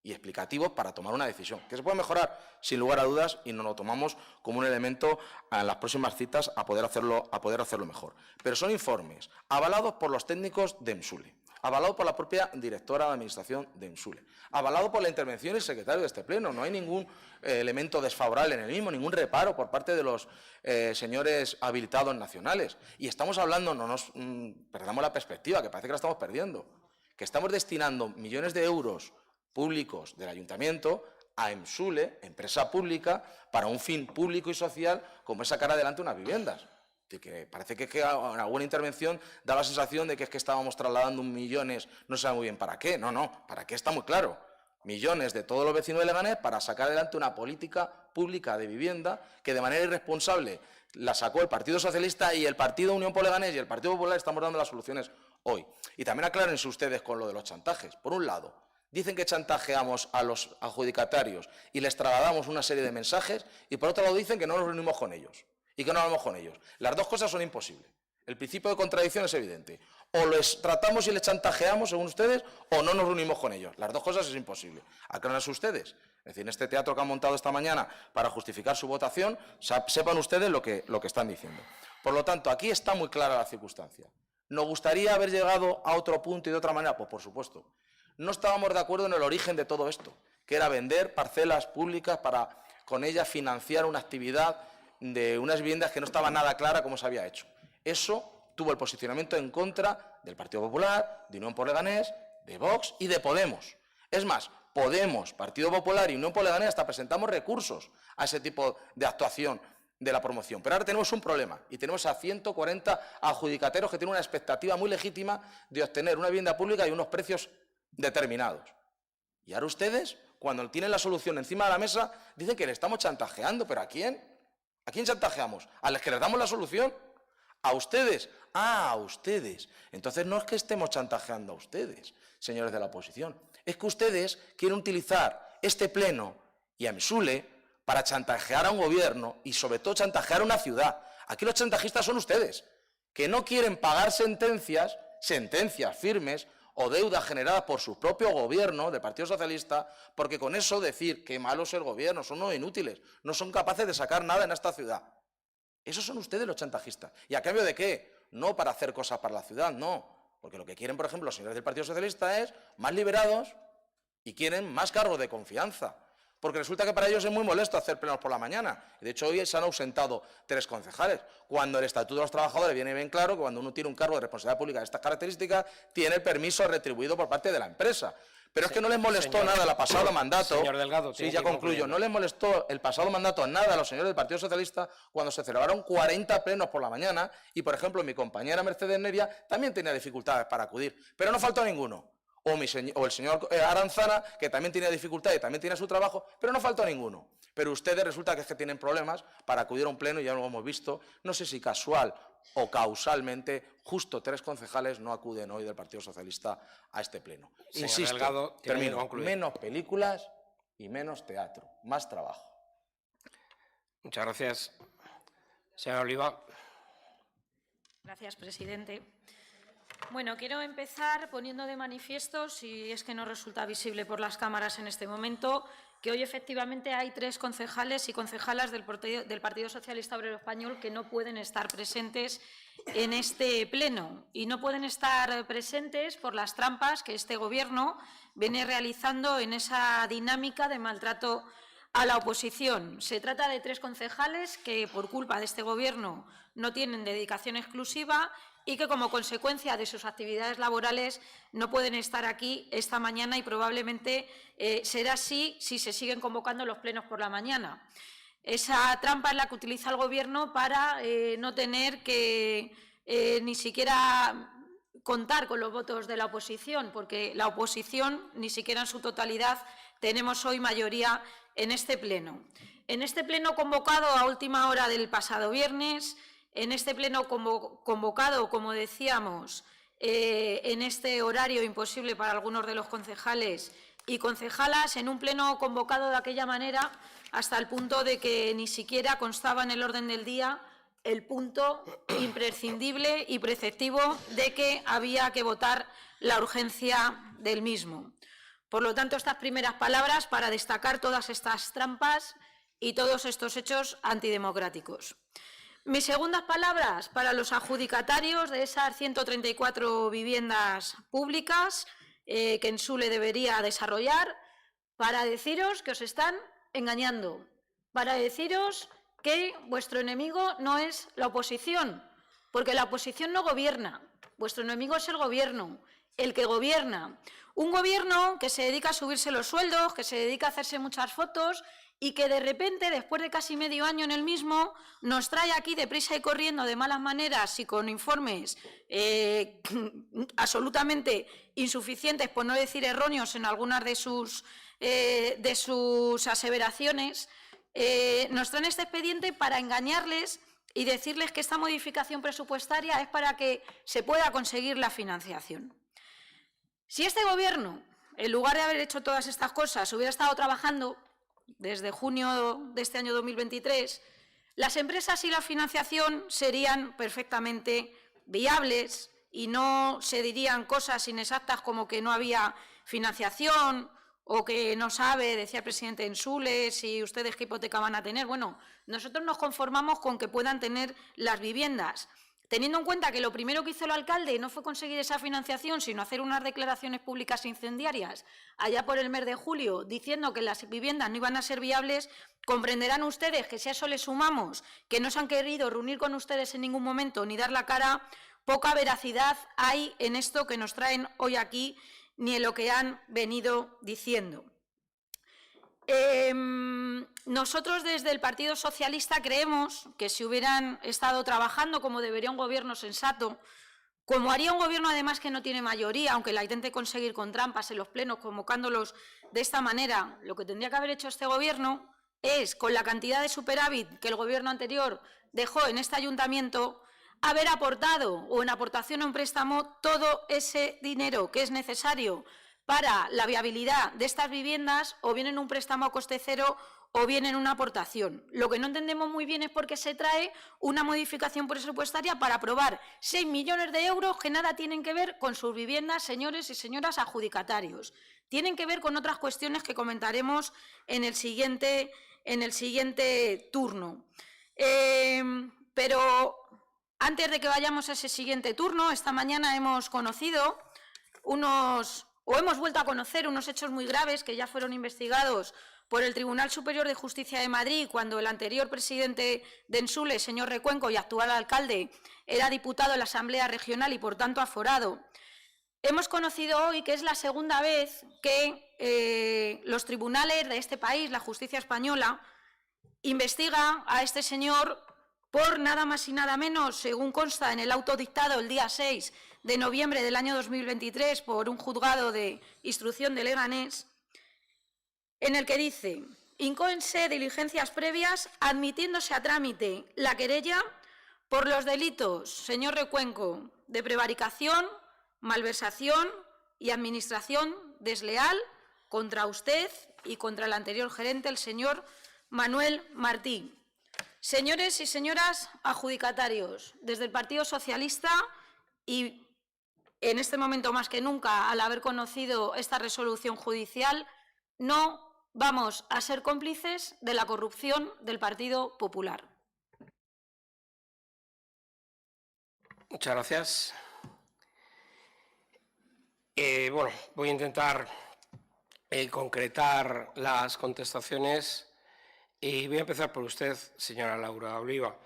y explicativos para tomar una decisión. ¿Que se puede mejorar? Sin lugar a dudas, y nos lo tomamos como un elemento en las próximas citas a poder hacerlo mejor. Pero son informes avalados por los técnicos de EMSULE, avalado por la propia directora de Administración de EMSULE, avalado por la intervención del secretario de este Pleno. No hay ningún elemento desfavorable en el mismo, ningún reparo por parte de los señores habilitados nacionales. Y estamos hablando, no nos perdamos la perspectiva, que parece que la estamos perdiendo, que estamos destinando millones de euros públicos del Ayuntamiento a EMSULE, empresa pública, para un fin público y social como es sacar adelante unas viviendas. Que parece que en alguna intervención da la sensación de que es que estábamos trasladando millones, no se sabe muy bien para qué. No, para qué está muy claro. Millones de todos los vecinos de Leganés para sacar adelante una política pública de vivienda que de manera irresponsable la sacó el Partido Socialista y el Partido Unión por Leganés y el Partido Popular estamos dando las soluciones hoy. Y también aclárense ustedes con lo de los chantajes. Por un lado, dicen que chantajeamos a los adjudicatarios y les trasladamos una serie de mensajes y por otro lado dicen que no nos reunimos con ellos y que no hablamos con ellos. Las dos cosas son imposibles. El principio de contradicción es evidente. O les tratamos y les chantajeamos, según ustedes, o no nos reunimos con ellos. Las dos cosas es imposible. Aclárense ustedes. Es decir, en este teatro que han montado esta mañana para justificar su votación, sepan ustedes lo que están diciendo. Por lo tanto, aquí está muy clara la circunstancia. ¿Nos gustaría haber llegado a otro punto y de otra manera? Pues por supuesto. No estábamos de acuerdo en el origen de todo esto, que era vender parcelas públicas para con ellas financiar una actividad de unas viviendas que no estaba nada clara cómo se había hecho. Eso tuvo el posicionamiento en contra del Partido Popular, de Unión por Leganés, de Vox y de Podemos. Es más, Podemos, Partido Popular y Unión por Leganés hasta presentamos recursos a ese tipo de actuación de la promoción. Pero ahora tenemos un problema y tenemos a 140 adjudicatarios que tienen una expectativa muy legítima de obtener una vivienda pública y unos precios determinados. Y ahora ustedes, cuando tienen la solución encima de la mesa, dicen que le estamos chantajeando. ¿Pero a quién? ¿A quién chantajeamos? ¿A los que les damos la solución? ¿A ustedes? Ah, a ustedes. Entonces no es que estemos chantajeando a ustedes, señores de la oposición. Es que ustedes quieren utilizar este pleno y a EMSULE para chantajear a un gobierno y sobre todo chantajear a una ciudad. Aquí los chantajistas son ustedes, que no quieren pagar sentencias firmes o deudas generadas por su propio gobierno del Partido Socialista, porque con eso decir que malo es el gobierno, son unos inútiles, no son capaces de sacar nada en esta ciudad. Esos son ustedes los chantajistas. ¿Y a cambio de qué? No para hacer cosas para la ciudad, no. Porque lo que quieren, por ejemplo, los señores del Partido Socialista es más liberados y quieren más cargos de confianza. Porque resulta que para ellos es muy molesto hacer plenos por la mañana. De hecho, hoy se han ausentado 3 concejales. Cuando el Estatuto de los Trabajadores viene bien claro que cuando uno tiene un cargo de responsabilidad pública de estas características, tiene el permiso retribuido por parte de la empresa. Pero es que no les molestó nada el pasado mandato. Señor Delgado, sí, ya concluyo. No les molestó el pasado mandato nada a los señores del Partido Socialista cuando se celebraron 40 plenos por la mañana y, por ejemplo, mi compañera Mercedes Neria también tenía dificultades para acudir. Pero no faltó ninguno. O el señor Aranzana, que también tenía dificultades y también tiene su trabajo, pero no faltó ninguno. Pero ustedes resulta que es que tienen problemas para acudir a un pleno y ya lo hemos visto. No sé si casual o causalmente, justo 3 concejales no acuden hoy del Partido Socialista a este pleno. Señor Insisto, Delgado, termino, menos películas y menos teatro, más trabajo. Muchas gracias. Señora Oliva. Gracias, presidente. Bueno, quiero empezar poniendo de manifiesto, si es que no resulta visible por las cámaras en este momento, que hoy efectivamente hay 3 concejales y concejalas del Partido Socialista Obrero Español que no pueden estar presentes en este pleno. Y no pueden estar presentes por las trampas que este Gobierno viene realizando en esa dinámica de maltrato a la oposición. Se trata de 3 concejales que, por culpa de este Gobierno, no tienen dedicación exclusiva y que, como consecuencia de sus actividades laborales, no pueden estar aquí esta mañana y probablemente será así si se siguen convocando los plenos por la mañana. Esa trampa es la que utiliza el Gobierno para no tener que ni siquiera contar con los votos de la oposición, porque la oposición, ni siquiera en su totalidad, tenemos hoy mayoría en este pleno. En este pleno convocado a última hora del pasado viernes, en este pleno convocado, como decíamos, en este horario imposible para algunos de los concejales y concejalas, en un pleno convocado de aquella manera hasta el punto de que ni siquiera constaba en el orden del día el punto imprescindible y preceptivo de que había que votar la urgencia del mismo. Por lo tanto, estas primeras palabras para destacar todas estas trampas y todos estos hechos antidemocráticos. Mis segundas palabras para los adjudicatarios de esas 134 viviendas públicas que Ensule debería desarrollar, para deciros que os están engañando, para deciros que vuestro enemigo no es la oposición, porque la oposición no gobierna, vuestro enemigo es el Gobierno, el que gobierna. Un Gobierno que se dedica a subirse los sueldos, que se dedica a hacerse muchas fotos y que de repente, después de casi medio año en el mismo, nos trae aquí deprisa y corriendo de malas maneras y con informes absolutamente insuficientes, por no decir erróneos en algunas de sus aseveraciones, nos traen este expediente para engañarles y decirles que esta modificación presupuestaria es para que se pueda conseguir la financiación. Si este Gobierno, en lugar de haber hecho todas estas cosas, hubiera estado trabajando desde junio de este año 2023, las empresas y la financiación serían perfectamente viables y no se dirían cosas inexactas como que no había financiación o que no sabe, decía el presidente Ensule, si ustedes qué hipoteca van a tener. Bueno, nosotros nos conformamos con que puedan tener las viviendas, teniendo en cuenta que lo primero que hizo el alcalde no fue conseguir esa financiación, sino hacer unas declaraciones públicas incendiarias allá por el mes de julio, diciendo que las viviendas no iban a ser viables. Comprenderán ustedes que si a eso le sumamos que no se han querido reunir con ustedes en ningún momento ni dar la cara, poca veracidad hay en esto que nos traen hoy aquí ni en lo que han venido diciendo. Nosotros desde el Partido Socialista creemos que si hubieran estado trabajando como debería un Gobierno sensato, como haría un Gobierno además que no tiene mayoría, aunque la intente conseguir con trampas en los plenos, convocándolos de esta manera, lo que tendría que haber hecho este Gobierno es, con la cantidad de superávit que el Gobierno anterior dejó en este ayuntamiento, haber aportado o en aportación a un préstamo todo ese dinero que es necesario para la viabilidad de estas viviendas, o bien en un préstamo a coste cero o bien en una aportación. Lo que no entendemos muy bien es por qué se trae una modificación presupuestaria para aprobar 6 millones de euros que nada tienen que ver con sus viviendas, señores y señoras adjudicatarios. Tienen que ver con otras cuestiones que comentaremos en el siguiente turno. Pero antes de que vayamos a ese siguiente turno, esta mañana hemos conocido hemos vuelto a conocer unos hechos muy graves que ya fueron investigados por el Tribunal Superior de Justicia de Madrid cuando el anterior presidente de Ensule, señor Recuenco, y actual alcalde, era diputado en la Asamblea Regional y, por tanto, aforado. Hemos conocido hoy que es la segunda vez que los tribunales de este país, la justicia española, investiga a este señor por nada más y nada menos, según consta en el auto dictado el día 6 de noviembre del año 2023 por un juzgado de instrucción de Leganés, en el que dice: incóense diligencias previas admitiéndose a trámite la querella por los delitos, señor Recuenco, de prevaricación, malversación y administración desleal contra usted y contra el anterior gerente, el señor Manuel Martí. Señores y señoras adjudicatarios, desde el Partido Socialista y en este momento más que nunca, al haber conocido esta resolución judicial, no vamos a ser cómplices de la corrupción del Partido Popular. Muchas gracias. Bueno, voy a intentar concretar las contestaciones y voy a empezar por usted, señora Laura Oliva,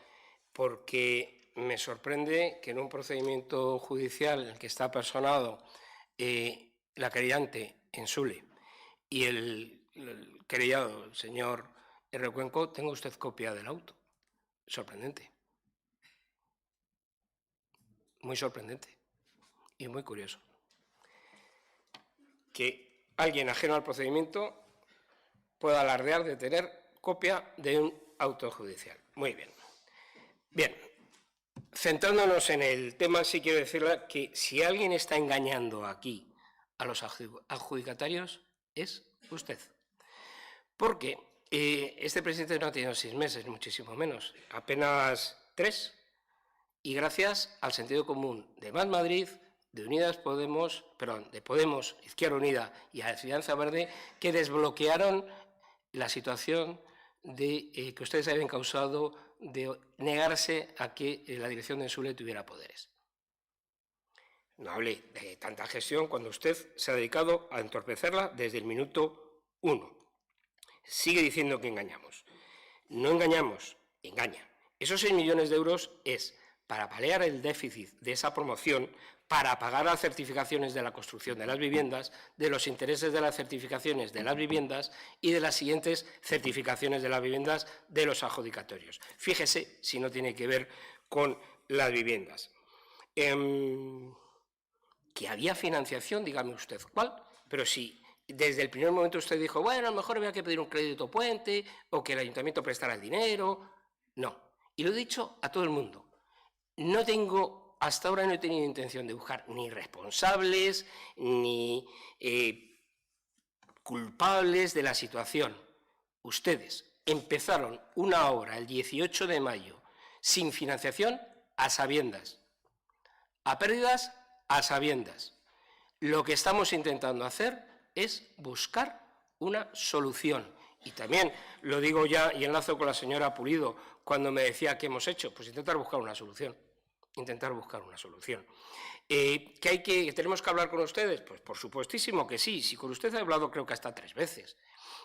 porque me sorprende que en un procedimiento judicial en el que está personado la querellante en Sule y el querellado, el señor R. Cuenco, tenga usted copia del auto. Sorprendente. Muy sorprendente y muy curioso. Que alguien ajeno al procedimiento pueda alardear de tener copia de un auto judicial. Muy bien. Bien, centrándonos en el tema, sí quiero decirle que si alguien está engañando aquí a los adjudicatarios, es usted. Porque este presidente no ha tenido 6 meses, muchísimo menos, apenas 3, y gracias al sentido común de Más Madrid, de Unidas Podemos, perdón, de Podemos, Izquierda Unida y Alianza Verde, que desbloquearon la situación de que ustedes habían causado de negarse a que la dirección de Sule tuviera poderes. No hable de tanta gestión cuando usted se ha dedicado a entorpecerla desde el minuto 1. Sigue diciendo que engañamos. No engañamos, engaña. Esos 6 millones de euros es para paliar el déficit de esa promoción, para pagar las certificaciones de la construcción de las viviendas, de los intereses de las certificaciones de las viviendas y de las siguientes certificaciones de las viviendas de los adjudicatorios. Fíjese si no tiene que ver con las viviendas. Que había financiación, dígame usted cuál, pero si desde el primer momento usted dijo, bueno, a lo mejor había que pedir un crédito puente o que el ayuntamiento prestara el dinero. No, y lo he dicho a todo el mundo. Hasta ahora no he tenido intención de buscar ni responsables ni culpables de la situación. Ustedes empezaron una obra el 18 de mayo sin financiación a sabiendas, a pérdidas a sabiendas. Lo que estamos intentando hacer es buscar una solución. Y también lo digo ya y enlazo con la señora Pulido cuando me decía qué hemos hecho, pues intentar buscar una solución. Intentar buscar una solución. ¿Que tenemos que hablar con ustedes? Pues por supuestísimo que sí. Si con usted he hablado creo que hasta 3 veces.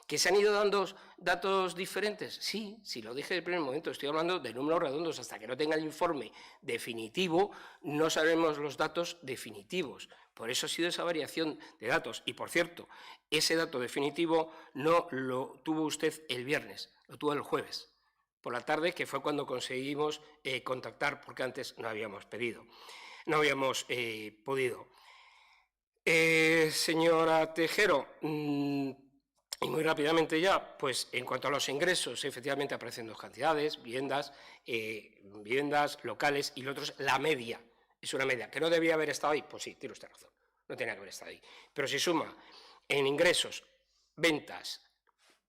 ¿Que se han ido dando datos diferentes? Sí, lo dije en el primer momento. Estoy hablando de números redondos. Hasta que no tenga el informe definitivo, no sabemos los datos definitivos. Por eso ha sido esa variación de datos. Y, por cierto, ese dato definitivo no lo tuvo usted el viernes, lo tuvo el jueves por la tarde, que fue cuando conseguimos contactar, porque antes no habíamos podido. Señora Tejero, y muy rápidamente ya, pues en cuanto a los ingresos, efectivamente aparecen 2 cantidades, viviendas locales, y lo otro es la media. Es una media, que no debía haber estado ahí. Pues sí, tiene usted razón, no tenía que haber estado ahí. Pero si suma en ingresos, ventas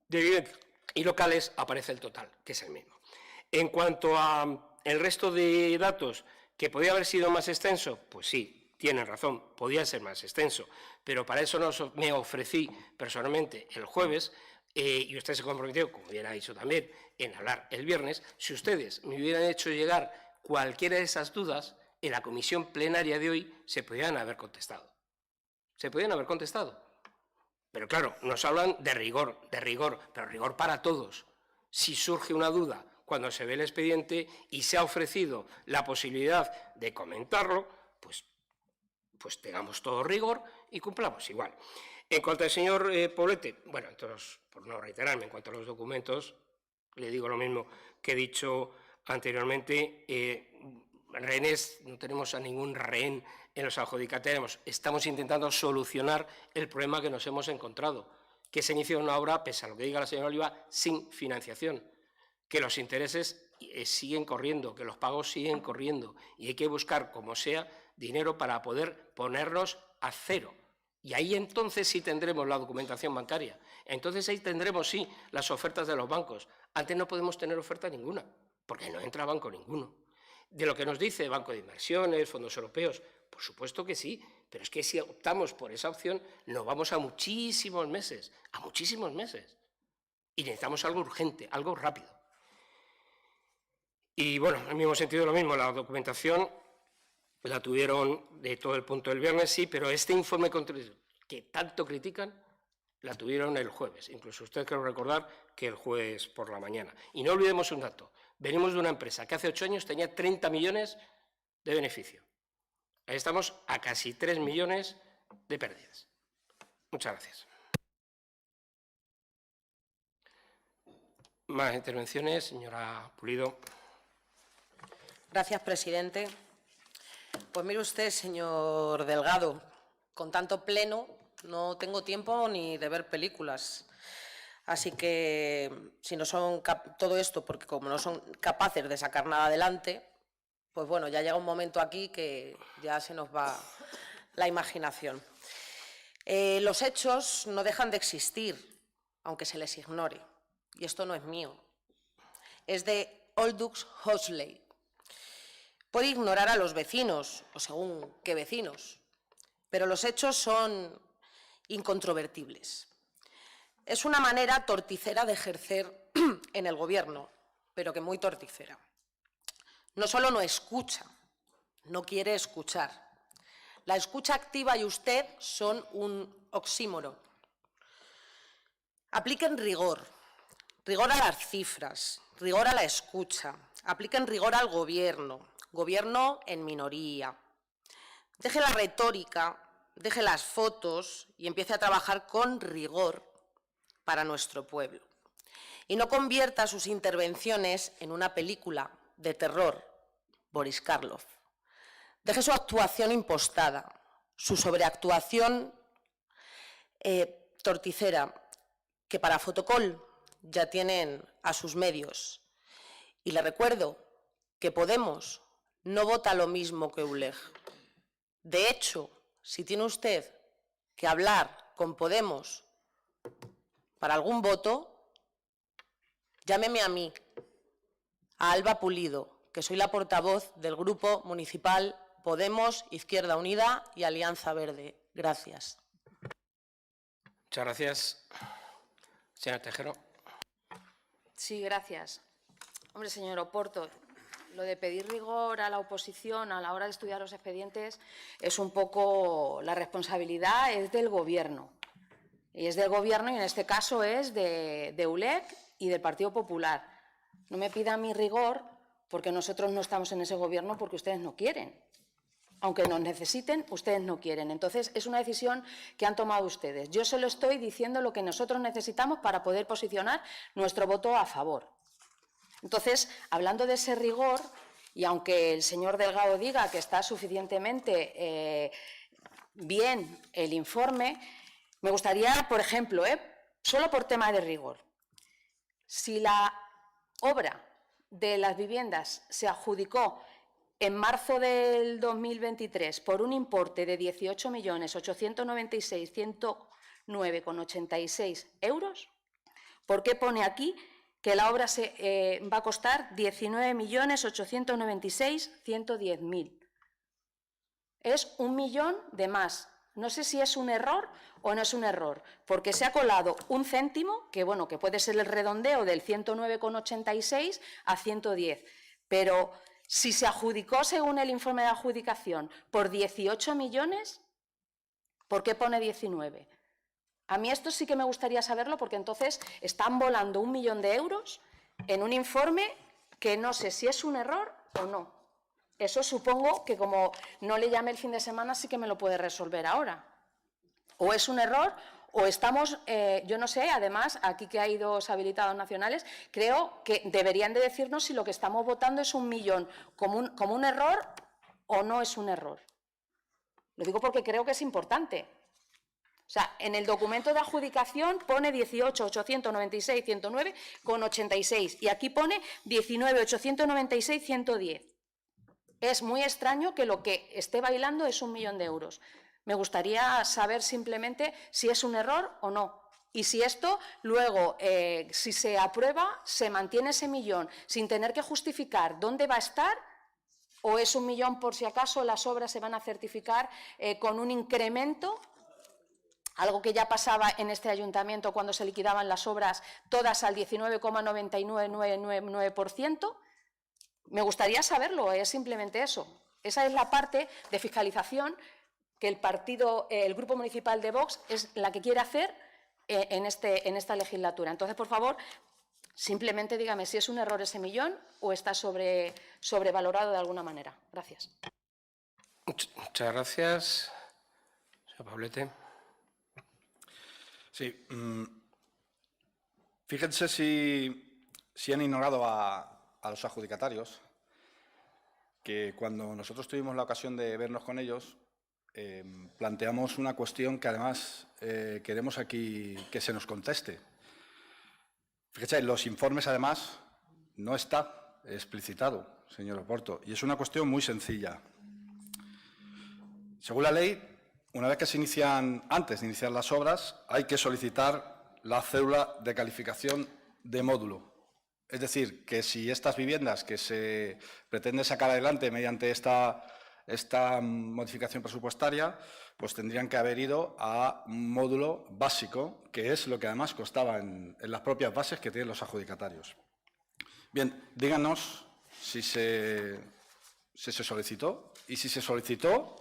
de viviendas y locales, aparece el total, que es el mismo. En cuanto a el resto de datos, que podía haber sido más extenso, pues sí, tienen razón, podía ser más extenso, pero para eso me ofrecí personalmente el jueves, y usted se comprometió, como bien ha dicho también, en hablar el viernes. Si ustedes me hubieran hecho llegar cualquiera de esas dudas, en la comisión plenaria de hoy se podían haber contestado. Pero claro, nos hablan de rigor, pero rigor para todos. Si surge una duda cuando se ve el expediente y se ha ofrecido la posibilidad de comentarlo, pues tengamos todo rigor y cumplamos igual. En cuanto al señor Poblete, bueno, entonces, por no reiterarme, en cuanto a los documentos, le digo lo mismo que he dicho anteriormente. Rehenes, no tenemos a ningún rehén en los adjudicatarios. Estamos intentando solucionar el problema que nos hemos encontrado, que se inicia una obra, pese a lo que diga la señora Oliva, sin financiación, que los intereses siguen corriendo, que los pagos siguen corriendo, y hay que buscar, como sea, dinero para poder ponernos a cero. Y ahí entonces sí tendremos la documentación bancaria. Entonces ahí tendremos, sí, las ofertas de los bancos. Antes no podemos tener oferta ninguna, porque no entra banco ninguno. De lo que nos dice Banco de Inversiones, fondos europeos, Por supuesto que sí, pero es que si optamos por esa opción nos vamos a muchísimos meses, y necesitamos algo urgente, algo rápido. Y bueno, en el mismo sentido lo mismo, la documentación la tuvieron de todo el punto del viernes, sí, pero este informe que tanto critican, la tuvieron el jueves. Incluso usted quiero recordar que el jueves por la mañana. Y no olvidemos un dato. Venimos de una empresa que hace 8 años tenía 30 millones de beneficio. Ahí estamos a casi 3 millones de pérdidas. Muchas gracias. Más intervenciones, señora Pulido. Gracias, presidente. Pues mire usted, señor Delgado, con tanto pleno no tengo tiempo ni de ver películas. Así que, si no son todo esto, porque como no son capaces de sacar nada adelante, pues bueno, ya llega un momento aquí que ya se nos va la imaginación. Los hechos no dejan de existir, aunque se les ignore. Y esto no es mío. Es de Aldous Huxley. Puede ignorar a los vecinos, o según qué vecinos, pero los hechos son incontrovertibles. Es una manera torticera de ejercer en el Gobierno, pero que muy torticera. No solo no escucha, no quiere escuchar. La escucha activa y usted son un oxímoron. Apliquen rigor, rigor a las cifras, rigor a la escucha, apliquen rigor al Gobierno, Gobierno en minoría. Deje la retórica, deje las fotos y empiece a trabajar con rigor para nuestro pueblo. Y no convierta sus intervenciones en una película de terror, Boris Karloff. Deje su actuación impostada, su sobreactuación torticera, que para Fotocol ya tienen a sus medios. Y le recuerdo que Podemos no vota lo mismo que ULEG. De hecho, si tiene usted que hablar con Podemos para algún voto, llámeme a mí, a Alba Pulido, que soy la portavoz del Grupo Municipal Podemos, Izquierda Unida y Alianza Verde. Gracias. Muchas gracias. Señora Tejero. Sí, gracias. Hombre, señor Oporto, lo de pedir rigor a la oposición a la hora de estudiar los expedientes es un poco la responsabilidad es del Gobierno. Y es del Gobierno y en este caso es de ULEG y del Partido Popular. No me pida mi rigor porque nosotros no estamos en ese Gobierno porque ustedes no quieren. Aunque nos necesiten, ustedes no quieren. Entonces, es una decisión que han tomado ustedes. Yo solo estoy diciendo lo que nosotros necesitamos para poder posicionar nuestro voto a favor. Entonces, hablando de ese rigor, y aunque el señor Delgado diga que está suficientemente bien el informe, me gustaría, por ejemplo, solo por tema de rigor, si la obra de las viviendas se adjudicó en marzo del 2023 por un importe de 18.896.109,86 euros, ¿por qué pone aquí que la obra se va a costar 19.896.110.000? Es 1 millón de más. No sé si es un error o no es un error, porque se ha colado un céntimo, que bueno, que puede ser el redondeo del 109,86 a 110, pero si se adjudicó según el informe de adjudicación por 18 millones, ¿por qué pone 19? A mí esto sí que me gustaría saberlo porque entonces están volando 1 millón de euros en un informe que no sé si es un error o no. Eso supongo que como no le llame el fin de semana sí que me lo puede resolver ahora. O es un error o estamos, yo no sé, además, aquí que hay 2 habilitados nacionales, creo que deberían de decirnos si lo que estamos votando es 1 millón como un error o no es un error. Lo digo porque creo que es importante. O sea, en el documento de adjudicación pone 18.896.109,86 y aquí pone 19.896.110. Es muy extraño que lo que esté bailando es 1 millón de euros. Me gustaría saber simplemente si es un error o no. Y si esto luego, si se aprueba, se mantiene ese millón sin tener que justificar dónde va a estar, ¿O es 1 millón por si acaso las obras se van a certificar con un incremento? Algo que ya pasaba en este ayuntamiento cuando se liquidaban las obras todas al 19,99999%. Me gustaría saberlo, es simplemente eso. Esa es la parte de fiscalización que el Grupo Municipal de Vox es la que quiere hacer en esta legislatura. Entonces, por favor, simplemente dígame si es un error ese millón o está sobrevalorado de alguna manera. Gracias. Muchas gracias. Señor Poblete. Sí. Fíjense si han ignorado a los adjudicatarios, que cuando nosotros tuvimos la ocasión de vernos con ellos, planteamos una cuestión que además queremos aquí que se nos conteste. Fíjense, en los informes además no está explicitado, señor Oporto, y es una cuestión muy sencilla. Según la ley, una vez que se inician, antes de iniciar las obras, hay que solicitar la cédula de calificación de módulo. Es decir, que si estas viviendas que se pretende sacar adelante mediante esta modificación presupuestaria, pues tendrían que haber ido a un módulo básico, que es lo que además constaba en las propias bases que tienen los adjudicatarios. Bien, díganos si se solicitó y si se solicitó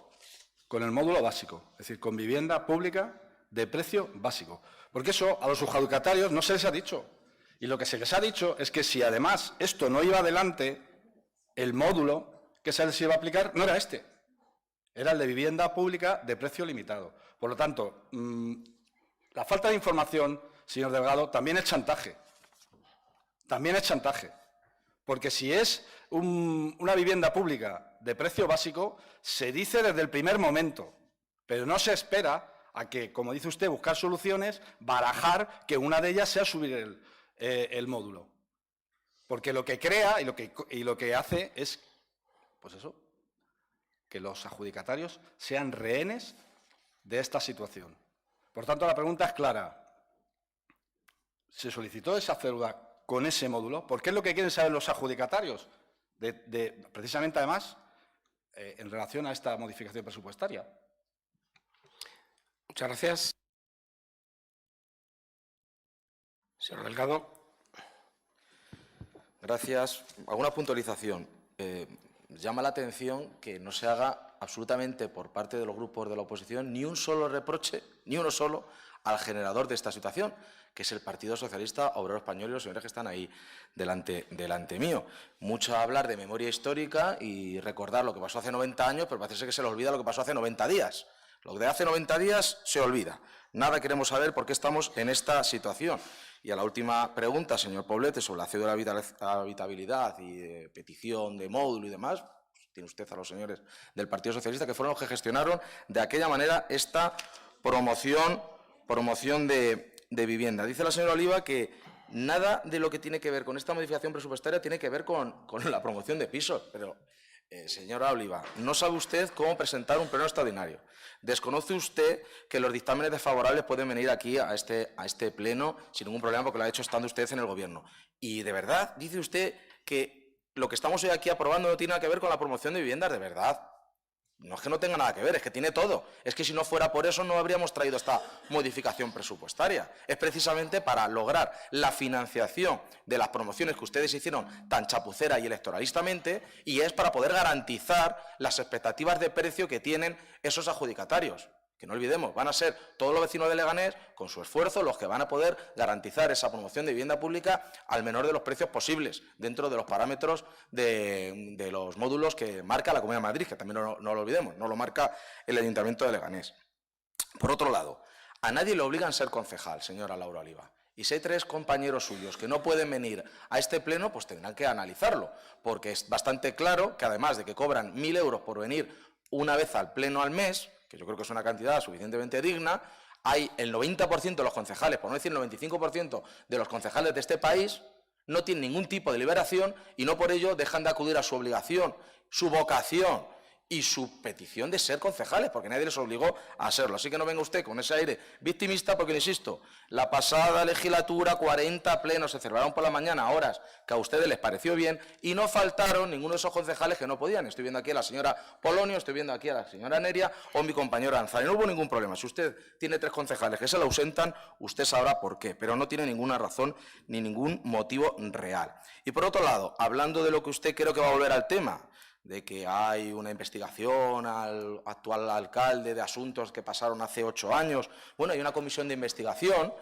con el módulo básico, es decir, con vivienda pública de precio básico. Porque eso a los adjudicatarios no se les ha dicho. Y lo que se les ha dicho es que si además esto no iba adelante, el módulo que se les iba a aplicar no era este, era el de vivienda pública de precio limitado. Por lo tanto, la falta de información, señor Delgado, también es chantaje. También es chantaje. Porque si es una vivienda pública de precio básico, se dice desde el primer momento, pero no se espera a que, como dice usted, buscar soluciones, barajar que una de ellas sea subir el módulo. Porque lo que crea y lo que hace es, pues eso, que los adjudicatarios sean rehenes de esta situación. Por tanto, la pregunta es clara. ¿Se solicitó esa cédula con ese módulo? Porque es lo que quieren saber los adjudicatarios, precisamente además, en relación a esta modificación presupuestaria. Muchas gracias. Señor Delgado. Gracias. Alguna puntualización. Llama la atención que no se haga absolutamente por parte de los grupos de la oposición ni un solo reproche, ni uno solo, al generador de esta situación, que es el Partido Socialista Obrero Español y los señores que están ahí delante mío. Mucho hablar de memoria histórica y recordar lo que pasó hace 90 años, pero parece que se les olvida lo que pasó hace 90 días. Lo de hace 90 días se olvida. Nada queremos saber por qué estamos en esta situación. Y a la última pregunta, señor Poblete, sobre la cédula de habitabilidad y petición de módulo y demás, pues tiene usted a los señores del Partido Socialista que fueron los que gestionaron de aquella manera esta promoción de vivienda. Dice la señora Oliva que nada de lo que tiene que ver con esta modificación presupuestaria tiene que ver con la promoción de pisos, pero señora Oliva, ¿no sabe usted cómo presentar un pleno extraordinario? ¿Desconoce usted que los dictámenes desfavorables pueden venir aquí a este pleno sin ningún problema porque lo ha hecho estando usted en el Gobierno? Y de verdad, dice usted que lo que estamos hoy aquí aprobando no tiene nada que ver con la promoción de viviendas, de verdad. No es que no tenga nada que ver, es que tiene todo. Es que si no fuera por eso no habríamos traído esta modificación presupuestaria. Es precisamente para lograr la financiación de las promociones que ustedes hicieron tan chapucera y electoralistamente, y es para poder garantizar las expectativas de precio que tienen esos adjudicatarios. Que no olvidemos, van a ser todos los vecinos de Leganés, con su esfuerzo, los que van a poder garantizar esa promoción de vivienda pública al menor de los precios posibles, dentro de los parámetros de los módulos que marca la Comunidad de Madrid, que también no lo olvidemos, no lo marca el Ayuntamiento de Leganés. Por otro lado, a nadie le obligan a ser concejal, señora Laura Oliva. Y si hay 3 compañeros suyos que no pueden venir a este pleno, pues tendrán que analizarlo, porque es bastante claro que además de que cobran 1.000 euros por venir una vez al pleno al mes, que yo creo que es una cantidad suficientemente digna, hay el 90% de los concejales, por no decir el 95% de los concejales de este país, no tienen ningún tipo de liberación y no por ello dejan de acudir a su obligación, su vocación y su petición de ser concejales, porque nadie les obligó a serlo. Así que no venga usted con ese aire victimista, porque, insisto, la pasada legislatura 40 plenos se celebraron por la mañana a horas que a ustedes les pareció bien y no faltaron ninguno de esos concejales que no podían. Estoy viendo aquí a la señora Polonio, estoy viendo aquí a la señora Neria o mi compañero Anzani. No hubo ningún problema. Si usted tiene 3 concejales que se le ausentan, usted sabrá por qué, pero no tiene ninguna razón ni ningún motivo real. Y por otro lado, hablando de lo que usted creo que va a volver al tema, de que hay una investigación al actual alcalde de asuntos que pasaron hace 8 años. Bueno, hay una comisión de investigación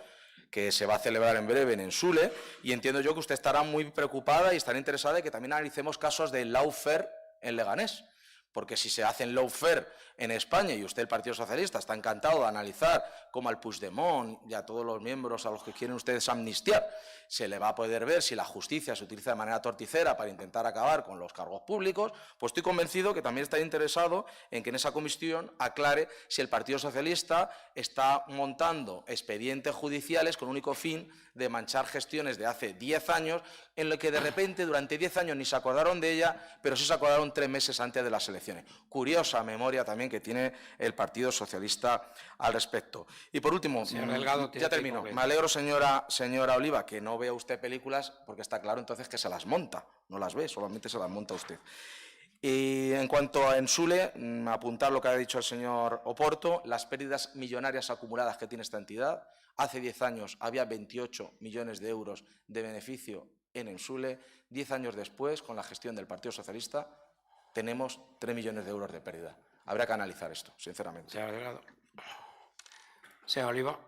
que se va a celebrar en breve en Ensule y entiendo yo que usted estará muy preocupada y estará interesada en que también analicemos casos de lawfare en Leganés. Porque si se hacen lawfare en España y usted, el Partido Socialista, está encantado de analizar cómo al Puigdemont y a todos los miembros a los que quieren ustedes amnistiar, se le va a poder ver si la justicia se utiliza de manera torticera para intentar acabar con los cargos públicos, pues estoy convencido que también está interesado en que en esa comisión aclare si el Partido Socialista está montando expedientes judiciales con único fin de manchar gestiones de hace 10 años, en lo que de repente durante 10 años ni se acordaron de ella, pero sí se acordaron 3 meses antes de las elecciones. Curiosa memoria también que tiene el Partido Socialista al respecto. Y por último, Delgado, ya termino. Me alegro, señora Oliva, que no vea usted películas, porque está claro entonces que se las monta, no las ve, solamente se las monta usted. Y en cuanto a Ensule, apuntar lo que ha dicho el señor Oporto, las pérdidas millonarias acumuladas que tiene esta entidad. Hace 10 años había 28 millones de euros de beneficio en Ensule. 10 años después, con la gestión del Partido Socialista, tenemos 3 millones de euros de pérdida. Habrá que analizar esto, sinceramente. Señor Delgado. Señor Oliva.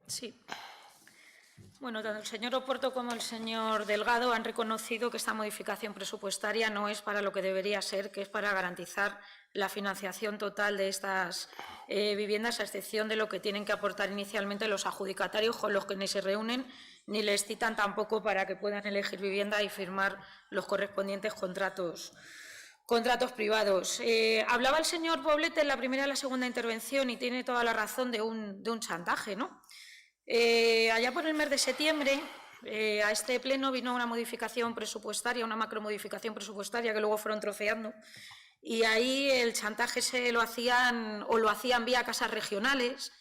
Sí. Bueno, tanto el señor Oporto como el señor Delgado han reconocido que esta modificación presupuestaria no es para lo que debería ser, que es para garantizar la financiación total de estas viviendas, a excepción de lo que tienen que aportar inicialmente los adjudicatarios, con los que ni se reúnen ni les citan tampoco para que puedan elegir vivienda y firmar los correspondientes contratos privados. Hablaba el señor Poblete en la primera y la segunda intervención y tiene toda la razón de un chantaje, ¿no? Allá por el mes de septiembre, a este pleno vino una modificación presupuestaria, una macromodificación presupuestaria que luego fueron troceando, y ahí el chantaje lo hacían vía casas regionales.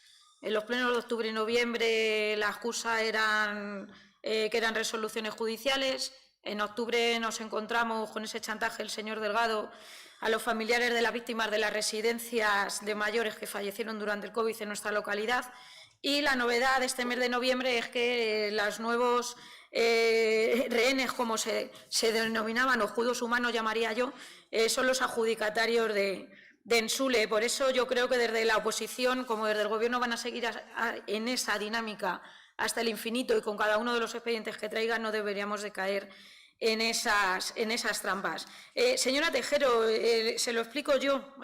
En los plenos de octubre y noviembre la excusa eran que eran resoluciones judiciales. En octubre nos encontramos con ese chantaje el señor Delgado a los familiares de las víctimas de las residencias de mayores que fallecieron durante el COVID en nuestra localidad. Y la novedad de este mes de noviembre es que los nuevos rehenes, como se denominaban, o escudos humanos llamaría yo, son los adjudicatarios de Ensule. Por eso yo creo que desde la oposición, como desde el Gobierno, van a seguir en esa dinámica hasta el infinito, y con cada uno de los expedientes que traigan no deberíamos de caer en esas trampas. Señora Tejero, se lo explico yo,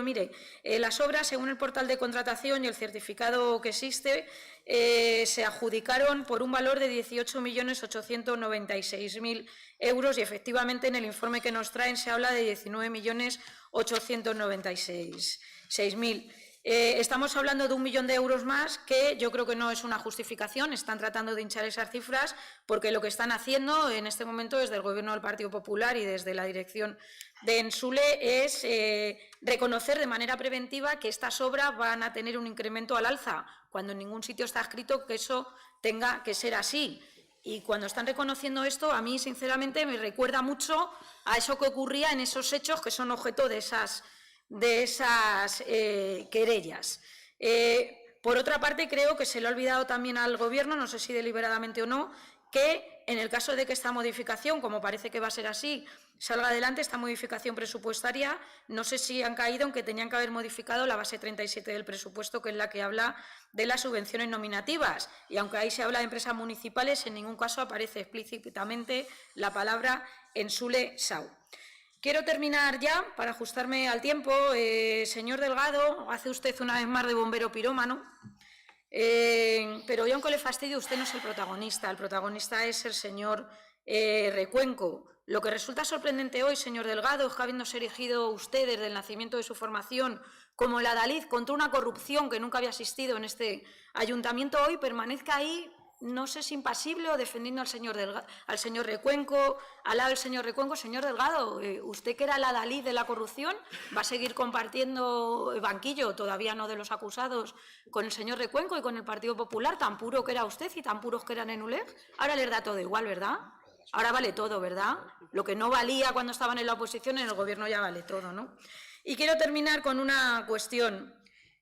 mire, las obras, según el portal de contratación y el certificado que existe, se adjudicaron por un valor de 18.896.000 euros y efectivamente en el informe que nos traen se habla de 19.896.000. Estamos hablando de 1 millón de euros más, que yo creo que no es una justificación. Están tratando de hinchar esas cifras porque lo que están haciendo en este momento desde el Gobierno del Partido Popular y desde la dirección de Ensule es reconocer de manera preventiva que estas obras van a tener un incremento al alza, cuando en ningún sitio está escrito que eso tenga que ser así. Y cuando están reconociendo esto, a mí sinceramente me recuerda mucho a eso que ocurría en esos hechos que son objeto de esas querellas. Por otra parte, creo que se le ha olvidado también al Gobierno, no sé si deliberadamente o no, que en el caso de que esta modificación, como parece que va a ser así, salga adelante, esta modificación presupuestaria, no sé si han caído en que tenían que haber modificado la base 37 del presupuesto, que es la que habla de las subvenciones nominativas. Y aunque ahí se habla de empresas municipales, en ningún caso aparece explícitamente la palabra Ensule-Sau. Quiero terminar ya, para ajustarme al tiempo. Señor Delgado, hace usted una vez más de bombero pirómano, pero yo, aunque le fastidie, usted no es el protagonista es el señor Recuenco. Lo que resulta sorprendente hoy, señor Delgado, es que, habiéndose erigido usted desde el nacimiento de su formación como el adalid contra una corrupción que nunca había existido en este ayuntamiento, hoy permanezca ahí no sé si impasible o defendiendo al señor Recuenco, al lado del señor Recuenco. Señor Delgado, usted, que era la Dalí de la corrupción, va a seguir compartiendo el banquillo, todavía no de los acusados, con el señor Recuenco y con el Partido Popular, tan puro que era usted y tan puros que eran en ULEG. Ahora les da todo igual, ¿verdad? Ahora vale todo, ¿verdad? Lo que no valía cuando estaban en la oposición, en el Gobierno ya vale todo, ¿no? Y quiero terminar con una cuestión.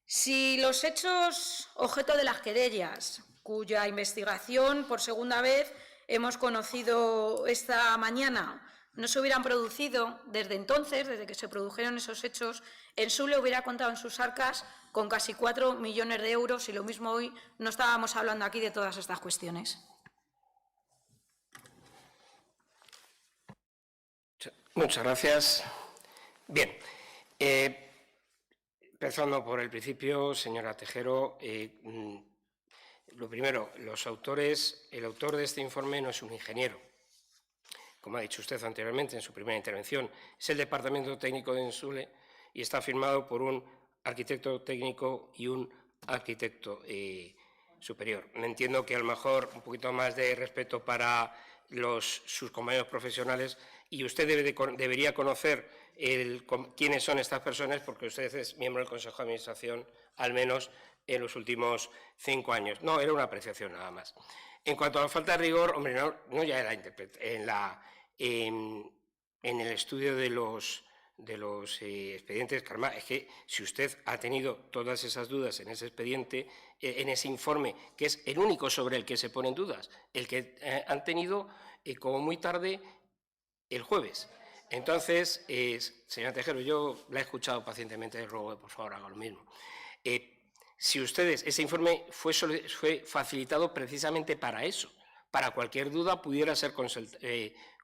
Si los hechos objeto de las querellas, cuya investigación por segunda vez hemos conocido esta mañana, no se hubieran producido desde entonces, desde que se produjeron esos hechos, Ensule hubiera contado en sus arcas con casi 4 millones de euros, y lo mismo hoy no estábamos hablando aquí de todas estas cuestiones. Muchas gracias. Bien, empezando por el principio, señora Tejero, lo primero, el autor de este informe no es un ingeniero, como ha dicho usted anteriormente en su primera intervención, es el Departamento Técnico de Ensule y está firmado por un arquitecto técnico y un arquitecto superior. Me entiendo que a lo mejor un poquito más de respeto para sus compañeros profesionales, y usted debería conocer quiénes son estas personas, porque usted es miembro del Consejo de Administración, al menos en los últimos 5 años. No, era una apreciación nada más. En cuanto a la falta de rigor, hombre, no ya era en el estudio de los expedientes, Carmen, es que si usted ha tenido todas esas dudas en ese expediente, en ese informe, que es el único sobre el que se ponen dudas, el que han tenido como muy tarde el jueves. Entonces, señora Tejero, yo la he escuchado pacientemente, le ruego que por favor haga lo mismo. Si ese informe fue facilitado precisamente para eso, para cualquier duda pudiera ser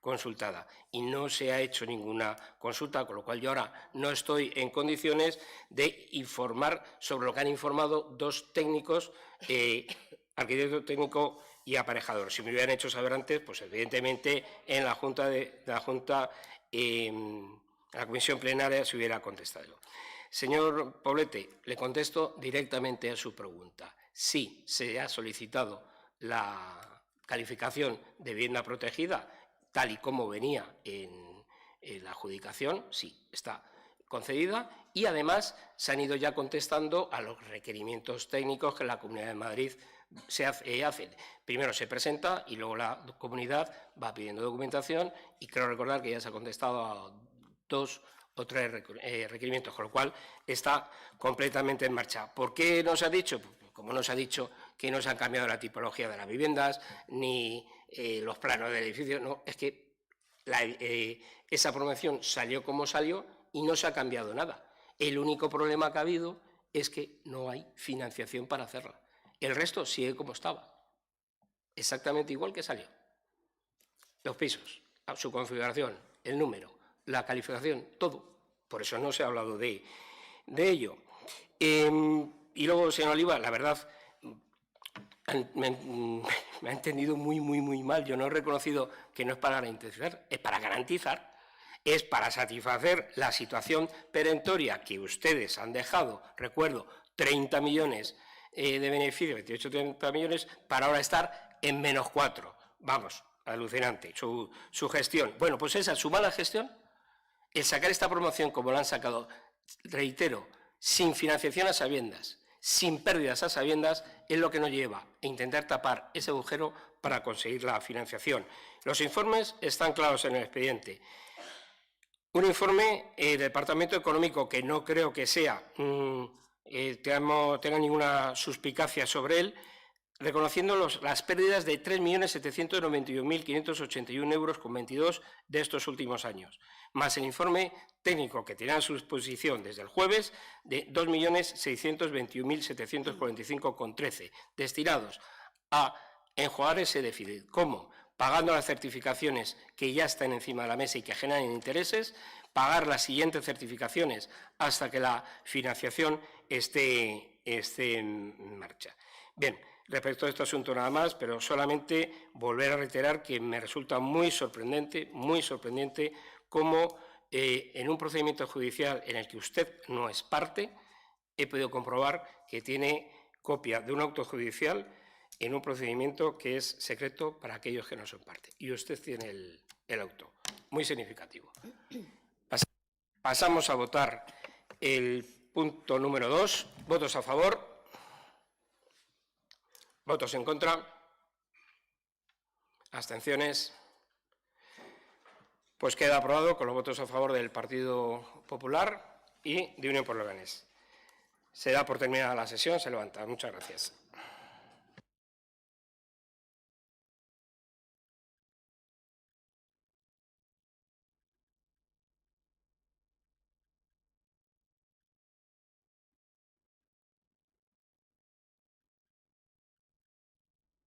consultada, y no se ha hecho ninguna consulta, con lo cual yo ahora no estoy en condiciones de informar sobre lo que han informado 2 técnicos, arquitecto técnico y aparejador. Si me hubieran hecho saber antes, pues evidentemente en la comisión plenaria se hubiera contestado. Señor Poblete, le contesto directamente a su pregunta. Sí, se ha solicitado la calificación de vivienda protegida, tal y como venía en la adjudicación, sí, está concedida, y además se han ido ya contestando a los requerimientos técnicos que la Comunidad de Madrid se hacen. Primero se presenta y luego la comunidad va pidiendo documentación, y creo recordar que ya se ha contestado a 2 o 3 requerimientos, con lo cual está completamente en marcha. ¿Por qué no se ha dicho? Como no se ha dicho que no se ha cambiado la tipología de las viviendas ni los planos del edificio, no, es que esa promoción salió como salió y no se ha cambiado nada. El único problema que ha habido es que no hay financiación para hacerla. El resto sigue como estaba, exactamente igual que salió. Los pisos, su configuración, el número, la calificación, todo. Por eso no se ha hablado de ello. Y luego, señor Oliva, la verdad, me ha entendido muy mal. Yo no he reconocido que no es para garantizar, es para garantizar, es para satisfacer la situación perentoria que ustedes han dejado, recuerdo, 30 millones de beneficio, 28-30 millones, para ahora estar en -4. Vamos, alucinante, su gestión. Bueno, pues esa, su mala gestión, el sacar esta promoción como la han sacado, reitero, sin financiación a sabiendas, sin pérdidas a sabiendas, es lo que nos lleva a intentar tapar ese agujero para conseguir la financiación. Los informes están claros en el expediente. Un informe del Departamento Económico que no creo que tenga ninguna suspicacia sobre él, reconociendo las pérdidas de 3.791.581 euros con 22 de estos últimos años, más el informe técnico que tiene a su disposición desde el jueves de 2.621.745 con 13, destinados a enjuagar ese déficit. ¿Cómo? Pagando las certificaciones que ya están encima de la mesa y que generan intereses, pagar las siguientes certificaciones hasta que la financiación esté en marcha. Bien, respecto a este asunto nada más, pero solamente volver a reiterar que me resulta muy sorprendente cómo en un procedimiento judicial en el que usted no es parte, he podido comprobar que tiene copia de un auto judicial en un procedimiento que es secreto para aquellos que no son parte. Y usted tiene el auto. Muy significativo. Pasamos a votar el punto número 2. ¿Votos a favor? ¿Votos en contra? ¿Abstenciones? Pues queda aprobado con los votos a favor del Partido Popular y de Unión por Leganés. Se da por terminada la sesión, se levanta. Muchas gracias.